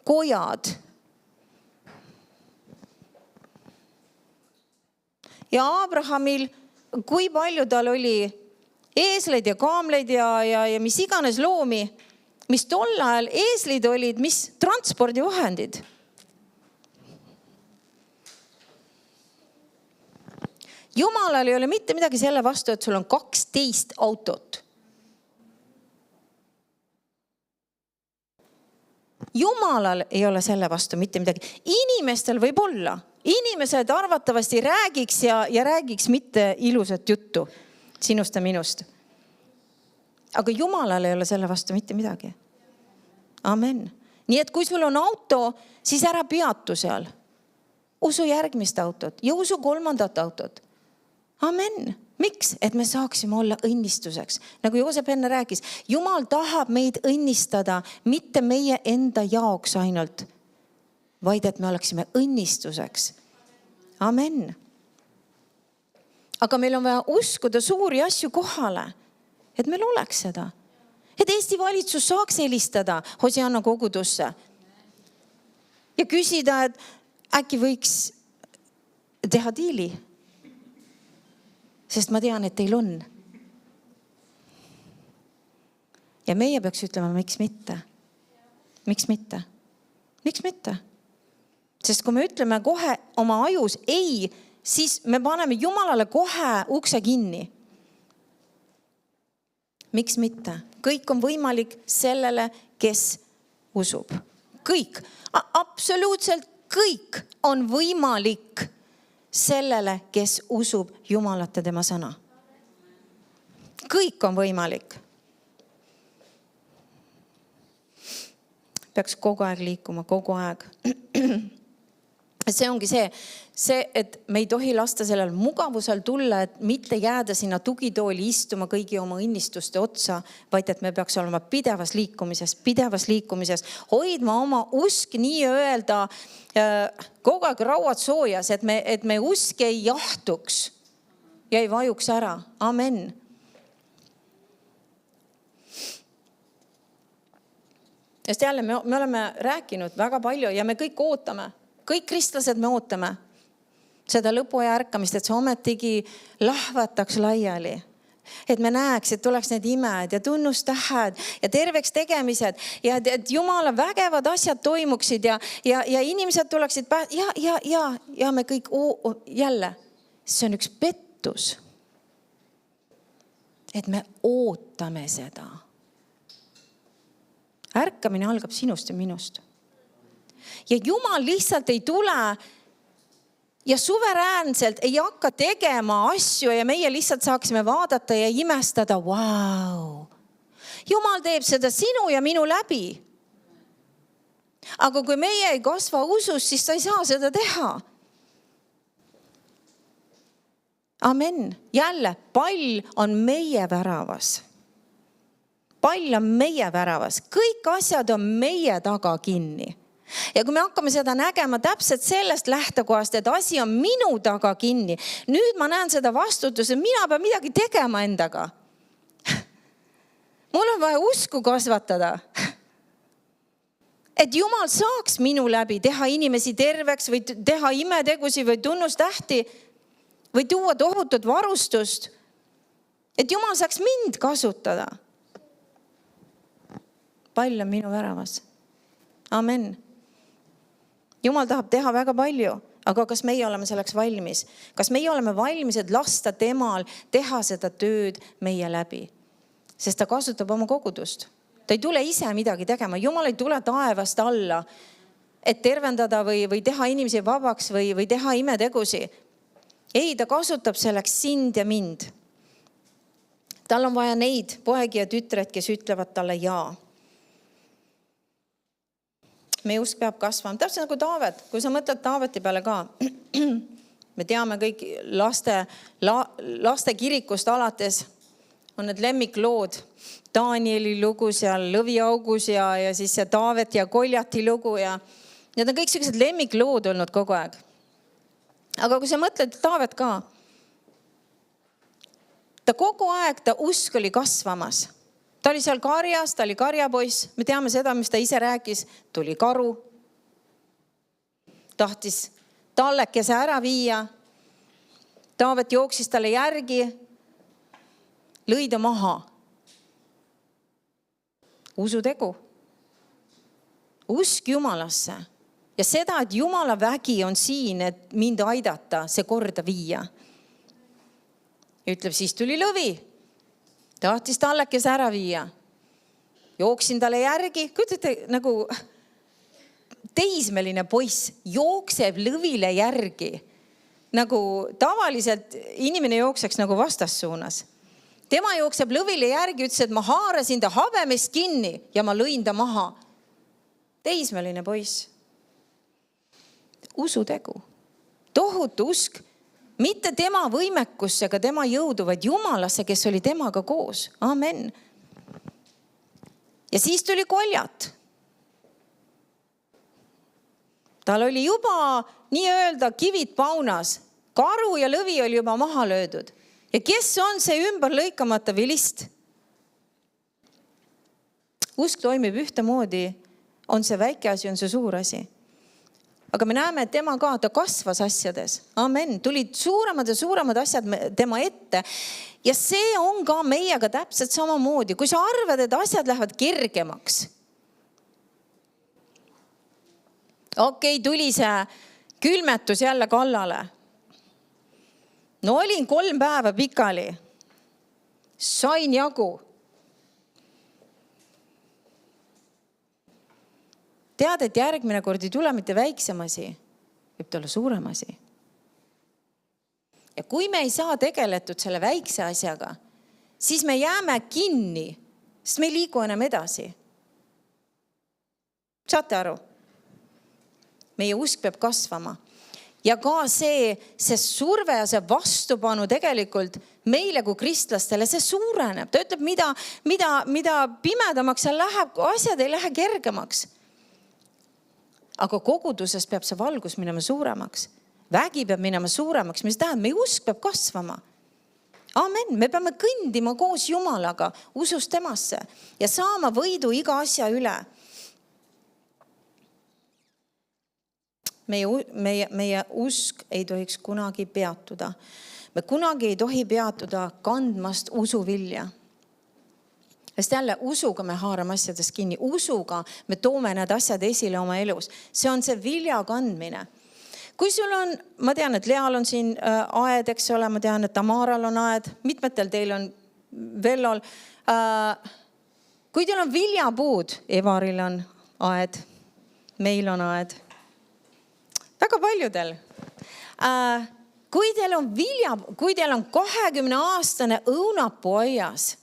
Speaker 1: kojad. Ja Abrahamil, kui palju tal oli eesleid ja kaamleid ja mis iganes loomi, mis tol ajal eeslid olid, mis transpordivahendid. Jumalal ei ole mitte midagi selle vastu, et sul on 12 autot. Jumalal ei ole selle vastu mitte midagi. Inimestel võib olla. Inimesed arvatavasti räägiks ja räägiks mitte ilusat juttu sinust ja minust. Aga Jumalal ei ole selle vastu mitte midagi. Amen. Nii et kui sul on auto, siis ära peatu seal. Usu järgmist autot ja usu kolmandat autot. Amen. Miks? Et me saaksime olla õnnistuseks. Nagu Joosep enne rääkis, Jumal tahab meid õnnistada, mitte meie enda jaoks ainult, vaid et me oleksime õnnistuseks. Amen. Aga meil on vaja uskuda suuri asju kohale, et meil oleks seda. Et Eesti valitsus saaks helistada Hosianna kogudusse ja küsida, et äkki võiks teha diili. Sest ma tean, et teil on. Ja meie peaks ütlema, miks mitte? Miks mitte? Miks mitte? Sest kui me ütleme kohe oma ajus ei, siis me paneme Jumalale kohe ukse kinni. Miks mitte? Kõik on võimalik sellele, kes usub. Kõik, absoluutselt kõik on võimalik sellele, kes usub Jumalat ja tema sõna. Kõik on võimalik. Peaks kogu aeg liikuma, kogu aeg. See ongi see, et me ei tohi lasta sellel mugavusel tulla, et mitte jääda sinna tugitooli istuma kõigi oma õnnistuste otsa, vaid et me peaks olema pidevas liikumises, hoidma oma usk nii öelda kogu aeg rauad soojas, et me usk ei jahtuks ja ei vajuks ära. Amen. Sest jälle me oleme rääkinud väga palju ja me kõik ootame. Kõik kristlased me ootame seda lõpuaja ärkamist, et see ometigi lahvataks laiali. Et me näeks, et tuleks need imed ja tunnustähed ja terveks tegemised ja et Jumala vägevad asjad toimuksid ja inimesed tuleksid ja me kõik jälle. See on üks pettus. Et me ootame seda. Ärkamine algab sinust ja minust. Ja Jumal lihtsalt ei tule ja suveräänselt ei hakka tegema asju ja meie lihtsalt saaksime vaadata ja imestada. Wow. Jumal teeb seda sinu ja minu läbi. Aga kui meie ei kasva usus, siis ta ei saa seda teha. Amen. Jälle, pall on meie väravas. Pall on meie väravas. Kõik asjad on meie taga kinni. Ja kui me hakkame seda nägema täpselt sellest lähtekohast, et asi on minu taga kinni, nüüd ma näen seda vastutuse, mina pean midagi tegema endaga. Mul on vaja usku kasvatada. Et Jumal saaks minu läbi teha inimesi terveks või teha imetegusi või tunnustähti või tuua tohutut varustust. Et Jumal saaks mind kasutada. Pall on minu väravas. Amen. Jumal tahab teha väga palju, aga kas meie oleme selleks valmis? Kas meie oleme valmis, et lasta temal teha seda tööd meie läbi? Sest ta kasutab oma kogudust. Ta ei tule ise midagi tegema. Jumal ei tule taevast alla, et tervendada või teha inimesi vabaks või teha imetegusi. Ei, ta kasutab selleks sind ja mind. Tal on vaja neid poegi ja tütred, kes ütlevad talle jaa. Meie usk peab kasvama. Täpselt nagu Taavet. Kui sa mõtled Taaveti peale ka, me teame kõik laste kirikust alates on need lemmiklood. Danieli lugu seal lõviaugus ja siis see Taavet ja Goljati lugu ja need on kõik sellised lemmiklood olnud kogu aeg. Aga kui sa mõtled Taavet ka, ta kogu aeg, ta usk oli kasvamas. Ta oli seal karjas, ta oli karjapoiss. Me teame seda, mis ta ise rääkis. Tuli karu. Tahtis tallekese ära viia. Taavet jooksis talle järgi. Lõi ta maha. Usutegu. Usk Jumalasse. Ja seda, et Jumala vägi on siin, et mind aidata, see korda viia. Ütleb, siis tuli lõvi. Tahtis tallekese ära viia. Jooksin talle järgi. Kujutate, nagu teismeline poiss jookseb lõvile järgi. Nagu tavaliselt inimene jookseks nagu vastassuunas. Tema jookseb lõvile järgi, ütles, et ma haarasin ta habemest kinni ja ma lõin ta maha. Teismeline poiss. Usutegu. Tohutu usk. Mitte tema võimekusse ega tema jõudu, vaid Jumalasse, kes oli temaga koos. Amen. Ja siis tuli Goljat. Tal oli juba nii-öelda kivid paunas. Karu ja lõvi oli juba maha löödud. Ja kes on see ümber lõikamata vilist? Usk toimib ühtemoodi. On see väike asi, on see suur asi. Aga me näeme, et tema ka, ta kasvas asjades. Amen. Tulid suuremad ja suuremad asjad tema ette. Ja see on ka meiega täpselt samamoodi. Kui sa arvad, et asjad lähevad kergemaks. Okei, tuli see külmetus jälle kallale. No olin 3 päeva pikali. Sain jagu. Tead, et järgmine kord ei tule mitte väiksem asi, võib tulla suurem asi. Ja kui me ei saa tegeletud selle väikse asjaga, siis me jääme kinni, sest me ei liigu enam edasi. Saate aru? Meie usk peab kasvama. Ja ka see surve ja see vastupanu tegelikult meile kui kristlastele, see suureneb. Ta ütleb, mida pimedamaks seal läheb, asjad ei lähe kergemaks. Aga koguduses peab see valgus minema suuremaks. Vägi peab minema suuremaks, mis tähendab, meie usk peab kasvama. Amen. Me peame kõndima koos Jumalaga usust temasse ja saama võidu iga asja üle. Meie usk ei tohiks kunagi peatuda. Me kunagi ei tohi peatuda kandmast usuvilja. Sest jälle usuga me haarame asjadest kinni. Usuga me toome need asjad esile oma elus. See on see vilja kandmine. Kui sul on, ma tean, et Leal on siin aed, eks ole, ma tean, et Tamaral on aed, mitmetel teil on Vellol. Kui teil on viljapuud, Evaril on aed, meil on aed. Väga paljudel. Kui teil on kui teil on 20-aastane õunapuu aias,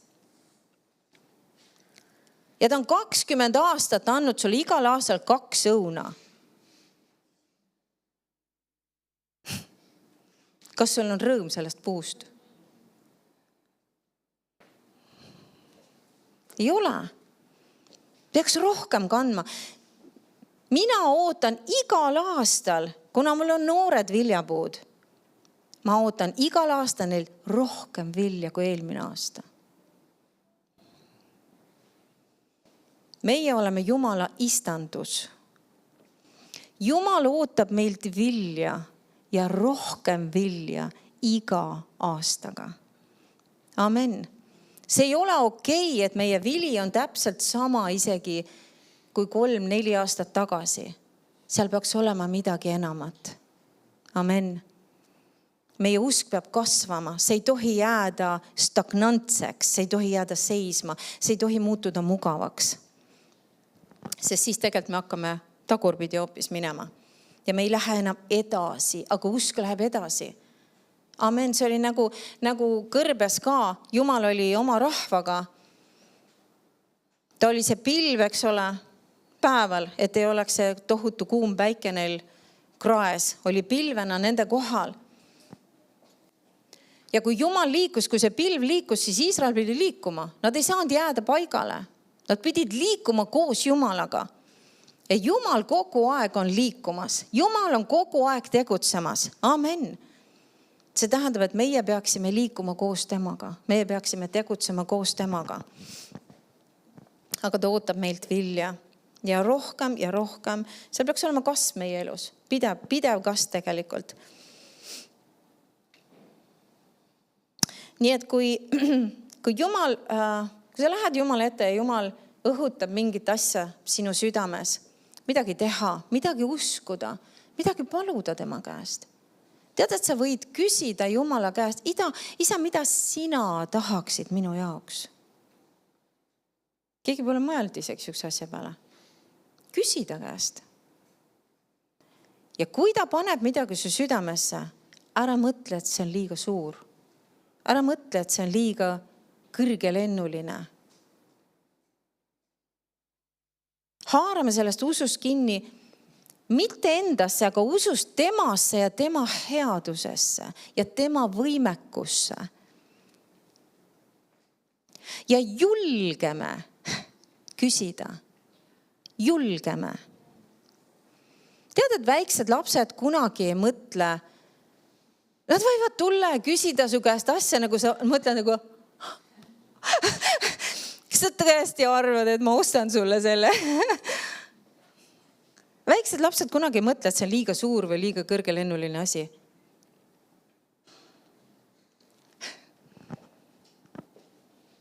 Speaker 1: Ja ta on 20 aastat andnud sulle igal aastal 2 õuna. Kas sul on rõõm sellest puust? Ei ole. Peaks rohkem kandma. Mina ootan igal aastal, kuna mul on noored viljapuud, ma ootan igal aastal neil rohkem vilja kui eelmine aasta. Meie oleme Jumala istandus. Jumal ootab meilt vilja ja rohkem vilja iga aastaga. Amen. See ei ole okei, et meie vili on täpselt sama isegi kui 3-4 aastat tagasi. Seal peaks olema midagi enamat. Amen. Meie usk peab kasvama. See ei tohi jääda stagnantseks. See ei tohi jääda seisma. See ei tohi muutuda mugavaks. Sest siis tegelikult me hakkame tagurpidi hoopis minema. Ja me ei lähe enam edasi, aga usk läheb edasi. Amen, see oli nagu kõrbes ka. Jumal oli oma rahvaga. Ta oli see pilv, eks ole, päeval, et ei oleks see tohutu kuum päike neil kraes. Oli pilvena nende kohal. Ja kui Jumal liikus, kui see pilv liikus, siis Iisrael pidi liikuma. Nad ei saanud jääda paigale. Nad pidid liikuma koos Jumalaga. Ja Jumal kogu aeg on liikumas. Jumal on kogu aeg tegutsemas. Amen. See tähendab, et meie peaksime liikuma koos temaga. Meie peaksime tegutsema koos temaga. Aga ta ootab meilt vilja. Ja rohkem. See peaks olema kasv meie elus. Pidev kasv tegelikult. Nii et kui Jumal, kui sa lähed Jumala ette ja Jumal õhutab mingit asja sinu südames, midagi teha, midagi uskuda, midagi paluda tema käest. Tead, et sa võid küsida Jumala käest, isa, mida sina tahaksid minu jaoks? Keegi pole mõelnud isegi üks asja peale. Küsida käest. Ja kui ta paneb midagi su südamesse, ära mõtle, et see on liiga suur. Ära mõtle, et see on liiga kõrgelennuline. Haarame sellest usust kinni mitte endasse, aga usust temasse ja tema headusesse ja tema võimekusse. Ja julgeme küsida. Julgeme. Tead, et väiksed lapsed kunagi ei mõtle. Nad võivad tulla ja küsida su käest asja, nagu sa mõtled nagu kas sa tõesti arvad, et ma ostan sulle selle? Väiksed lapsed kunagi ei mõtle, et see on liiga suur või liiga kõrgelennuline asi.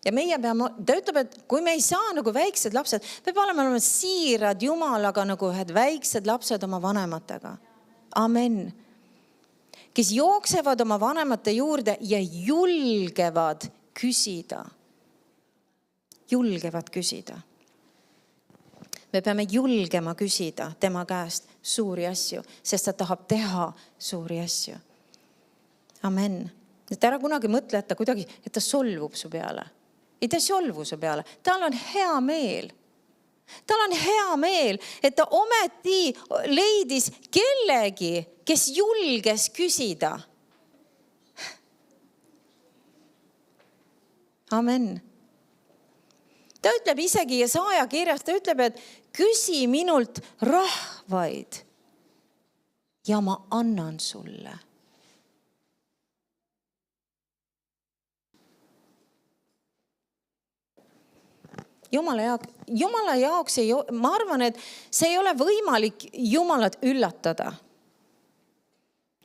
Speaker 1: Ja meie peame, ta ütleb, et kui me ei saa nagu väiksed lapsed, peab olema siirad Jumalaga nagu ühed väiksed lapsed oma vanematega. Amen. Kes jooksevad oma vanemate juurde ja julgevad küsida. Julgevad küsida. Me peame julgema küsida tema käest suuri asju, sest ta tahab teha suuri asju. Amen. Et ära kunagi mõtle, et ta kuidagi, et ta solvub su peale. Ei ta solvu su peale. Tal on hea meel. Tal on hea meel, et ta ometi leidis kellegi, kes julges küsida. Amen. Ta ütleb isegi Jesaja kirjas, ta ütleb, et küsi minult rahvaid ja ma annan sulle. Jumala jaoks ma arvan, et see ei ole võimalik Jumalat üllatada.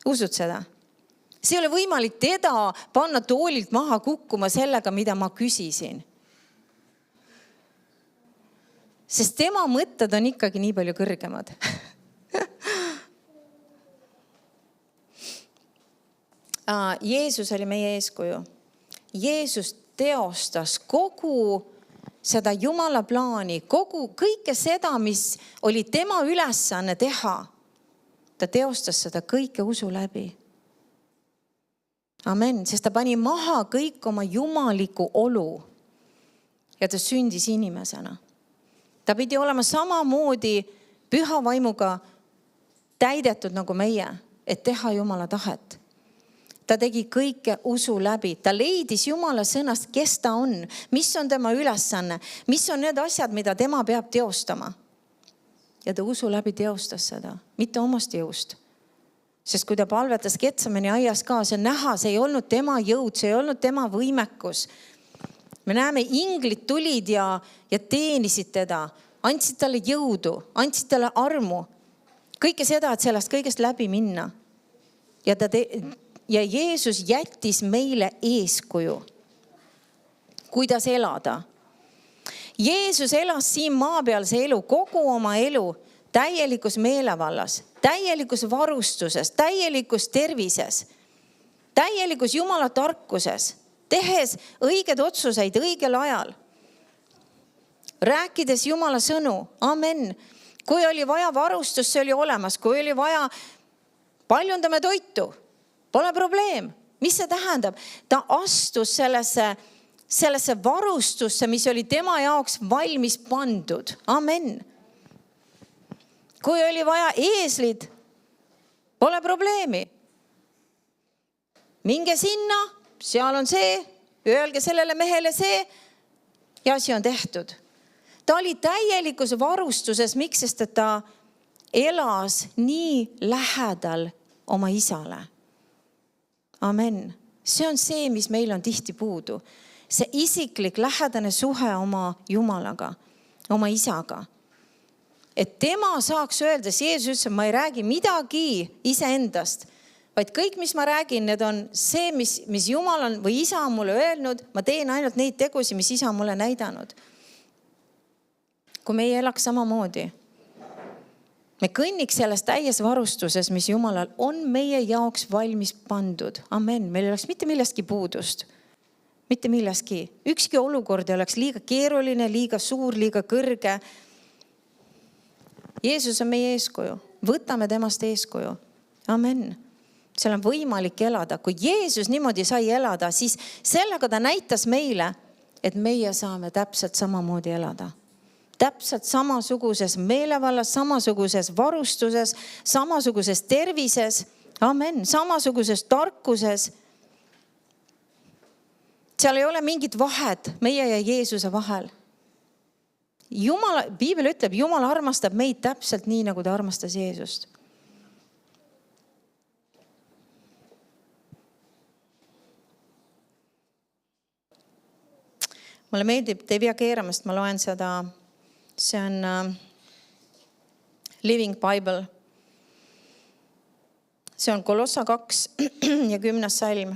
Speaker 1: Usud seda? See ei ole võimalik teda panna toolilt maha kukkuma sellega, mida ma küsisin. Sest tema mõtted on ikkagi nii palju kõrgemad. Jeesus oli meie eeskuju. Jeesus teostas kogu seda Jumala plaani, kõike seda, mis oli tema ülesanne teha. Ta teostas seda kõike usu läbi. Amen, sest ta pani maha kõik oma jumaliku olu ja ta sündis inimesena. Ta pidi olema samamoodi püha vaimuga täidetud nagu meie, et teha Jumala tahet. Ta tegi kõike usu läbi. Ta leidis Jumala sõnast, kes ta on, mis on tema ülesanne, mis on need asjad, mida tema peab teostama. Ja ta usu läbi teostas seda, mitte omast jõust. Sest kui ta palvetas Getsemani aias ka, see on näha, see ei olnud tema jõud, see ei olnud tema võimekus. Me näeme, inglid tulid ja teenisid teda, andsid talle jõudu, andsid talle armu. Kõike seda, et sellest kõigest läbi minna. Ja Jeesus jättis meile eeskuju, kuidas elada. Jeesus elas siin maa peal see elu, kogu oma elu, täielikus meelevallas, täielikus varustuses, täielikus tervises, täielikus Jumala tarkuses, tehes õiged otsuseid õigel ajal, rääkides Jumala sõnu. Amen. Kui oli vaja varustust, see oli olemas. Kui oli vaja, paljundame toitu. Pole probleem. Mis see tähendab? Ta astus sellesse varustusse, mis oli tema jaoks valmis pandud. Amen. Kui oli vaja eeslid, pole probleemi. Minge sinna, seal on see, öelge sellele mehele see ja asi on tehtud. Ta oli täielikus varustuses, miks? Sest et ta elas nii lähedal oma isale. Amen. See on see, mis meil on tihti puudu. See isiklik lähedane suhe oma Jumalaga, oma isaga. Et tema saaks öelda, Jeesus ütles, ma ei räägi midagi iseendast, vaid kõik, mis ma räägin, need on see, mis Jumal on või isa on mulle öelnud, ma teen ainult neid tegusi, mis isa on mulle näidanud. Kui meie elaks samamoodi, me kõnniks selles täies varustuses, mis Jumalal on meie jaoks valmis pandud. Amen. Meil ei oleks mitte millestki puudust. Mitte millestki. Ükski olukord ei oleks liiga keeruline, liiga suur, liiga kõrge. Jeesus on meie eeskuju. Võtame temast eeskuju. Amen. Seal on võimalik elada. Kui Jeesus niimoodi sai elada, siis sellega ta näitas meile, et meie saame täpselt samamoodi elada. Täpselt samasuguses meelevallas, samasuguses varustuses, samasuguses tervises. Amen. Samasuguses tarkuses. Seal ei ole mingit vahet meie ja Jeesuse vahel. Piibel ütleb, Jumal armastab meid täpselt nii, nagu ta armastas Jeesust. Mulle meeldib, te ei pea keeramast, ma loen seda. See on Living Bible. See on Kolossa 2 ja 10. salm.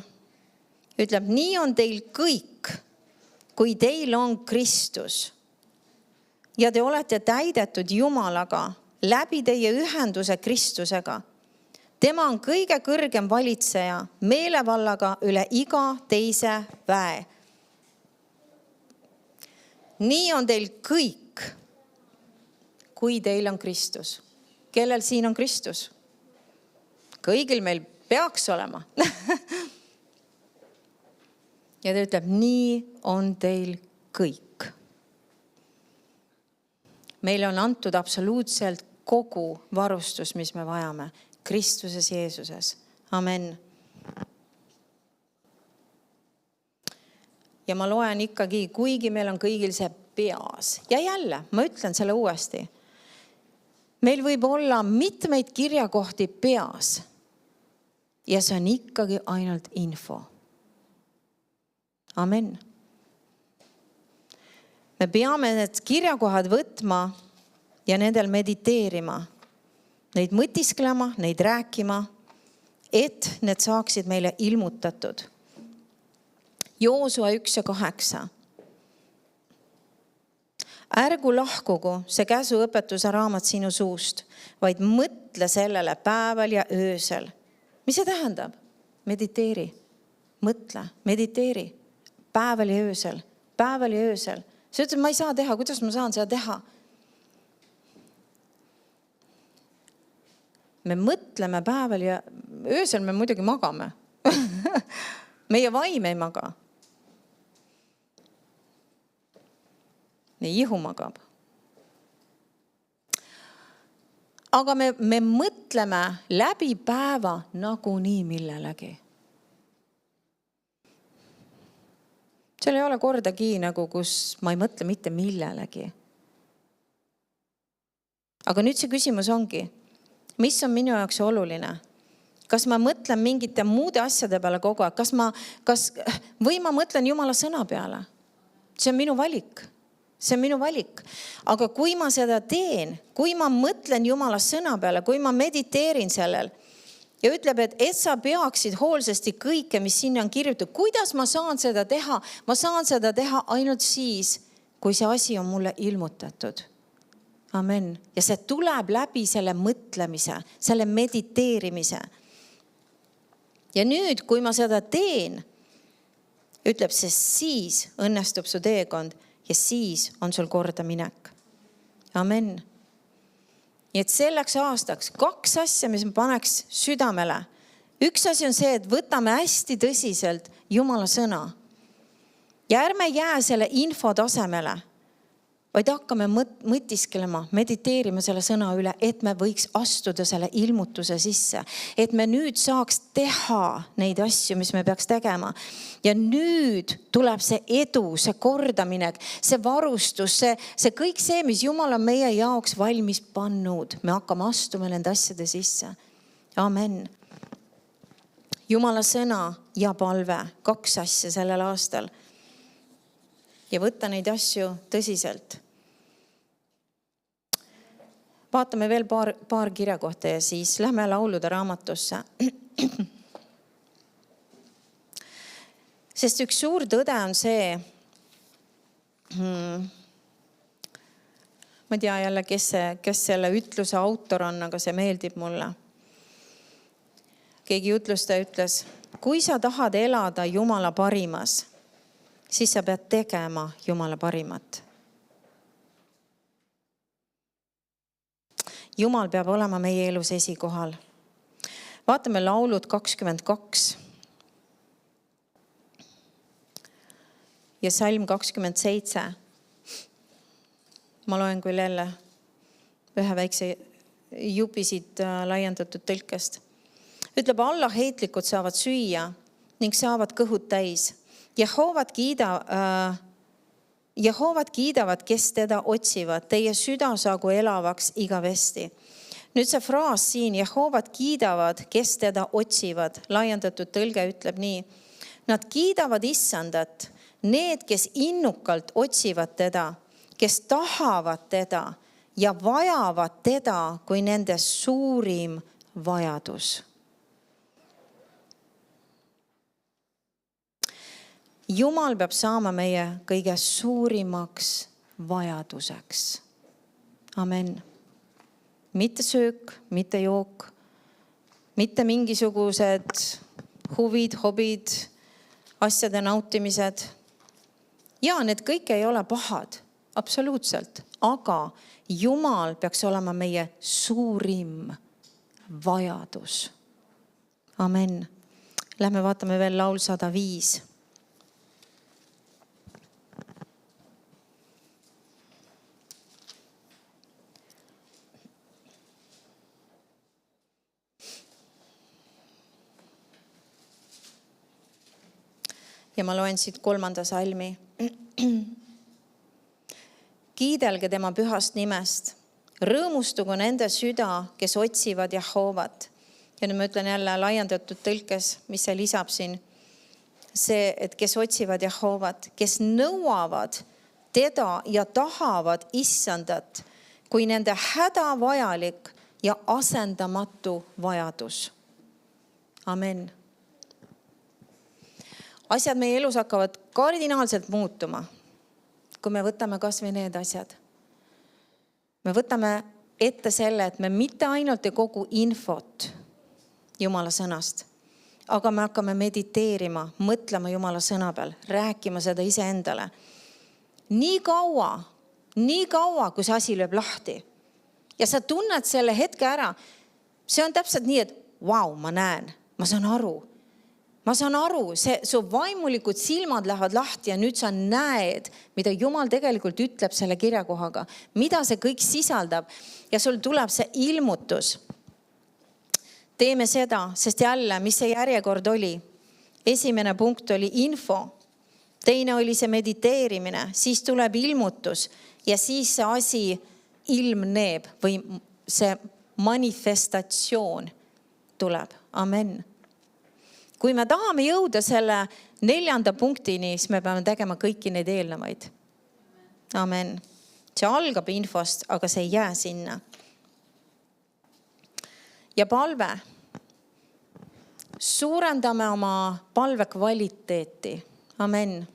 Speaker 1: Ütleb, nii on teil kõik, kui teil on Kristus. Ja te olete täidetud Jumalaga läbi teie ühenduse Kristusega. Tema on kõige kõrgem valitseja meelevallaga üle iga teise väe. Nii on teil kõik, kui teil on Kristus. Kellel siin on Kristus? Kõigil meil peaks olema. Ja ta ütleb, nii on teil kõik. Meile on antud absoluutselt kogu varustus, mis me vajame. Kristuses Jeesuses. Amen. Ja ma loen ikkagi, kuigi meil on kõigil see peas. Ja jälle, ma ütlen selle uuesti. Meil võib olla mitmeid kirjakohti peas. Ja see on ikkagi ainult info. Amen. Me peame need kirjakohad võtma ja nendel mediteerima. Neid mõtisklema, neid rääkima, et need saaksid meile ilmutatud. Joosua 1 ja 8. Ärgu lahkugu see käsuõpetuse raamat sinu suust, vaid mõtle sellele päeval ja öösel. Mis see tähendab? Mediteeri. Mõtle, mediteeri. Päeval ja öösel. Päeval ja öösel. See ütleb, ma ei saa teha. Kuidas ma saan seda teha? Me mõtleme päeval ja öösel me muidugi magame. Meie vaim ei maga. Meie ihu magab. aga me mõtleme läbi päeva nagunii millelegi. Seal ei ole kordagi nagu, kus ma ei mõtle mitte millelegi. Aga nüüd see küsimus ongi, mis on minu jaoks oluline? Kas ma mõtlen mingite muude asjade peale kogu aeg? Või ma mõtlen Jumala sõna peale? See on minu valik. See on minu valik. Aga kui ma seda teen, kui ma mõtlen Jumala sõna peale, kui ma mediteerin sellel ja ütleb, et sa peaksid hoolsasti kõike, mis sinna on kirjutatud, kuidas ma saan seda teha? Ma saan seda teha ainult siis, kui see asi on mulle ilmutatud. Amen. Ja see tuleb läbi selle mõtlemise, selle mediteerimise. Ja nüüd, kui ma seda teen, ütleb, sest siis õnnestub su teekond ja siis on sul korda minek. Amen. Ja et selleks aastaks 2 asja, mis ma paneks südamele. Üks asi on see, et võtame hästi tõsiselt Jumala sõna. Ja ärme jää selle info tasemele, vaid hakkame mõtiskelema, mediteerima selle sõna üle, et me võiks astuda selle ilmutuse sisse. Et me nüüd saaks teha neid asju, mis me peaks tegema. Ja nüüd tuleb see edu, see kordaminek, see varustus, see kõik see, mis Jumal on meie jaoks valmis pannud. Me hakkame astuma nende asjade sisse. Amen. Jumala sõna ja palve, 2 asja sellel aastal. Ja võtta neid asju tõsiselt. Vaatame veel paar kirja kohta ja siis lähme laulude raamatusse. Sest üks suur tõde on see, ma ei tea jälle, kes selle ütluse autor on, aga see meeldib mulle. Keegi jutlustaja ütles, kui sa tahad elada Jumala parimas, siis sa pead tegema Jumala parimat. Jumal peab olema meie elus esikohal. Vaatame laulud 22 ja salm 27. Ma loen küll jälle ühe väikse jupisid laiendatud tõlkest. Ütleb, allaheitlikud saavad süüa ning saavad kõhud täis. Jehovat kiidavad, kes teda otsivad. Teie süda saagu elavaks igavesti. Nüüd see fraas siin, Jehovat kiidavad, kes teda otsivad. Laiendatud tõlge ütleb nii. Nad kiidavad Issandat, need, kes innukalt otsivad teda, kes tahavad teda ja vajavad teda kui nende suurim vajadus. Jumal peab saama meie kõige suurimaks vajaduseks. Amen. Mitte söök, mitte jook, mitte mingisugused huvid, hobid, asjade nautimised. Ja need kõik ei ole pahad, absoluutselt. Aga Jumal peaks olema meie suurim vajadus. Amen. Lähme vaatame veel laul 105. Ja ma loen siit 3. salmi. Kiidelge tema pühast nimest. Rõõmustugu nende süda, kes otsivad Jehovat. Ja nüüd ma ütlen jälle laiendatud tõlkes, mis see lisab siin. See, et kes otsivad Jehovat, kes nõuavad teda ja tahavad Issandat kui nende hädavajalik ja asendamatu vajadus. Amen. Asjad meie elus hakkavad kardinaalselt muutuma, kui me võtame kas või need asjad. Me võtame ette selle, et me mitte ainult ei kogu infot Jumala sõnast, aga me hakkame mediteerima, mõtlema Jumala sõna peal, rääkima seda iseendale. Nii kaua, kui see asi lööb lahti. Ja sa tunned selle hetke ära. See on täpselt nii, et vau, ma näen, ma saan aru. ma saan aru, su vaimulikud silmad lähevad lahti ja nüüd sa näed, mida Jumal tegelikult ütleb selle kirjakohaga, mida see kõik sisaldab ja sul tuleb see ilmutus. Teeme seda, sest jälle, mis see järjekord oli? Esimene punkt oli info, teine oli see mediteerimine, siis tuleb ilmutus ja siis see asi ilmneb või see manifestatsioon tuleb. Amen. Kui me tahame jõuda selle 4. punktini, siis me peame tegema kõiki neid eelnevaid. Amen. See algab infost, aga see ei jää sinna. Ja palve. Suurendame oma palve kvaliteeti. Amen.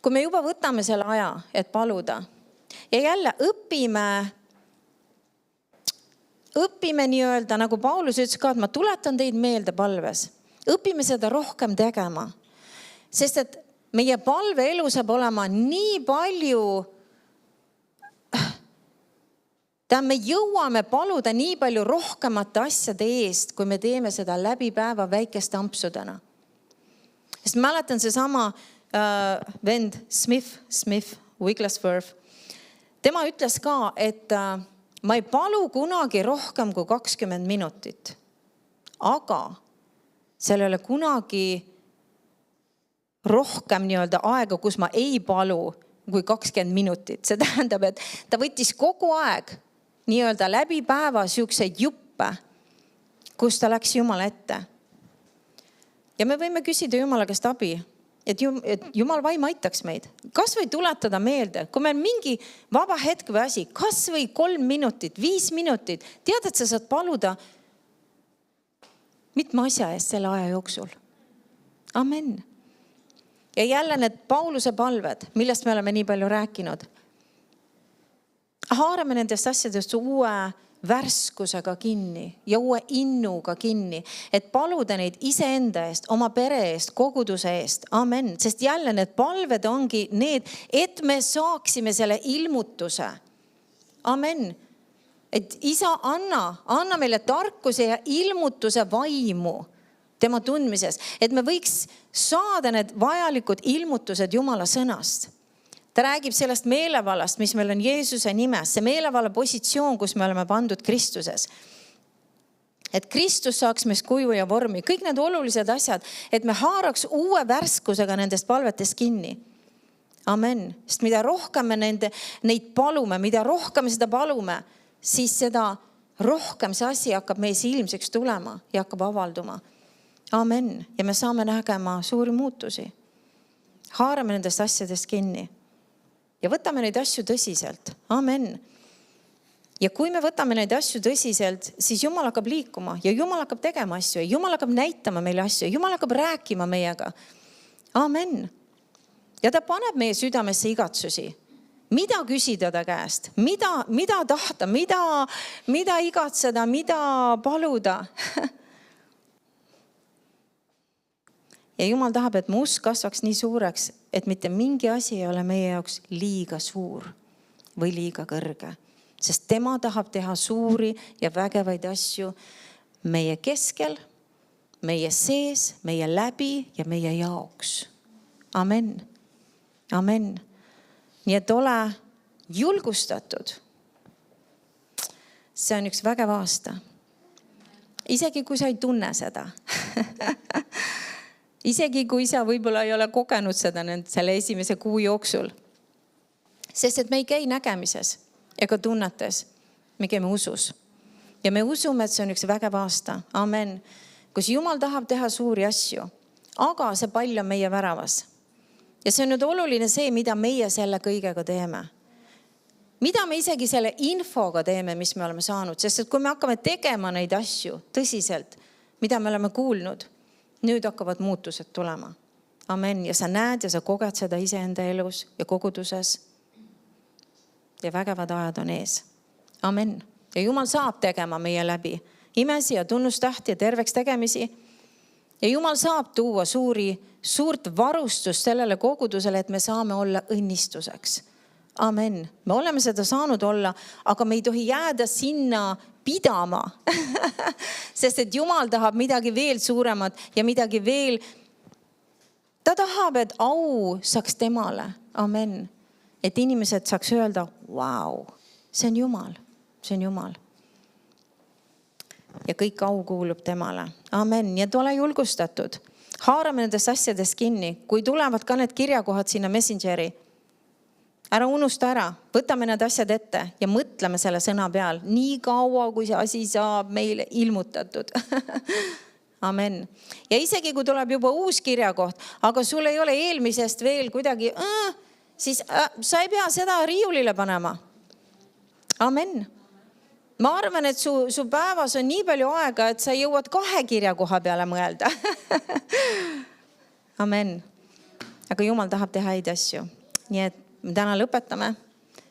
Speaker 1: Kui me juba võtame selle aja, et paluda ja jälle õpime nii öelda, nagu Paulus ütles ka, et ma tuletan teid meelde palves. Õpime seda rohkem tegema. Sest et meie palveelu saab olema nii palju, me jõuame paluda nii palju rohkemate asjade eest, kui me teeme seda läbi päeva väikeste ampsudena. Sest mäletan seesama vend Smith, Wigglesworth. Tema ütles ka, et ma ei palu kunagi rohkem kui 20 minutit, aga seal ei ole kunagi rohkem nii-öelda aega, kus ma ei palu kui 20 minutit. See tähendab, et ta võttis kogu aeg nii-öelda läbi päeva siukseid juppe, kus ta läks Jumala ette. Ja me võime küsida Jumala käest abi, et Jumal vaim aitaks meid. Kas või tuletada meelde, kui meil mingi vaba hetk või asi, kas või 3 minutit, 5 minutit, tead, et sa saad paluda mitme asja eest selle aja jooksul. Amen. Ja jälle need Pauluse palved, millest me oleme nii palju rääkinud. Haarame nendest asjadest uue värskusega kinni ja uue innuga kinni, et paluda neid iseenda eest, oma pere eest, koguduse eest. Amen. Sest jälle need palved ongi need, et me saaksime selle ilmutuse. Amen. Et isa anna meile tarkuse ja ilmutuse vaimu tema tundmises, et me võiks saada need vajalikud ilmutused Jumala sõnast. Ta räägib sellest meelevallast, mis meil on Jeesuse nimes. See meelevalla positsioon, kus me oleme pandud Kristuses. Et Kristus saaks meist kuju ja vormi. Kõik need olulised asjad, et me haaraks uue värskusega nendest palvetest kinni. Amen. Sest mida rohkem me neid palume, mida rohkem me seda palume, siis seda rohkem see asi hakkab meis ilmseks tulema ja hakkab avalduma. Amen. Ja me saame nägema suuri muutusi. Haarame nendest asjadest kinni. Ja võtame neid asju tõsiselt. Amen. Ja kui me võtame neid asju tõsiselt, siis Jumal hakkab liikuma ja Jumal hakkab tegema asju ja Jumal hakkab näitama meile asju ja Jumal hakkab rääkima meiega. Amen. Ja ta paneb meie südamesse igatsusi. Mida küsida ta käest? Mida tahta? Mida igatseda? Mida paluda? Ja Jumal tahab, et mu usk kasvaks nii suureks, et mitte mingi asi ei ole meie jaoks liiga suur või liiga kõrge. Sest tema tahab teha suuri ja vägevaid asju meie keskel, meie sees, meie läbi ja meie jaoks. Amen. Amen. Nii et ole julgustatud. See on üks vägev aasta. Isegi kui sa ei tunne seda. Isegi kui sa võib-olla ei ole kogenud seda selle esimese kuu jooksul. Sest et me ei käi nägemises ega tunnetes, me käime usus. Ja me usume, et see on üks vägev aasta. Amen. Kus Jumal tahab teha suuri asju, aga see pall on meie väravas. Ja see on nüüd oluline see, mida meie selle kõigega teeme. Mida me isegi selle infoga teeme, mis me oleme saanud. Sest et kui me hakkame tegema neid asju tõsiselt, mida me oleme kuulnud, nüüd hakkavad muutused tulema. Amen. Ja sa näed ja sa koged seda iseenda elus ja koguduses. Ja vägevad ajad on ees. Amen. Ja Jumal saab tegema meie läbi imesi ja tunnustähti ja terveks tegemisi. Ja Jumal saab tuua suurt varustust sellele kogudusele, et me saame olla õnnistuseks. Amen. Me oleme seda saanud olla, aga me ei tohi jääda sinna pidama. Sest et Jumal tahab midagi veel suuremat ja midagi veel. Ta tahab, et au saaks temale. Amen. Et inimesed saaks öelda, vau, see on Jumal. See on Jumal. Ja kõik au kuulub temale. Amen. Ja ole julgustatud. Haarame nendest asjadest kinni. Kui tulevad ka need kirjakohad sinna Messengeri, ära unusta ära. Võtame need asjad ette ja mõtleme selle sõna peal. Nii kaua, kui see asi saab meile ilmutatud. Amen. Ja isegi kui tuleb juba uus kirjakoht, aga sul ei ole eelmisest veel kuidagi, siis sa ei pea seda riiulile panema. Amen. Ma arvan, et su päevas on nii palju aega, et sa jõuad 2 kirjakoha peale mõelda. Amen. Aga Jumal tahab teha häid asju. Nii et me täna lõpetame.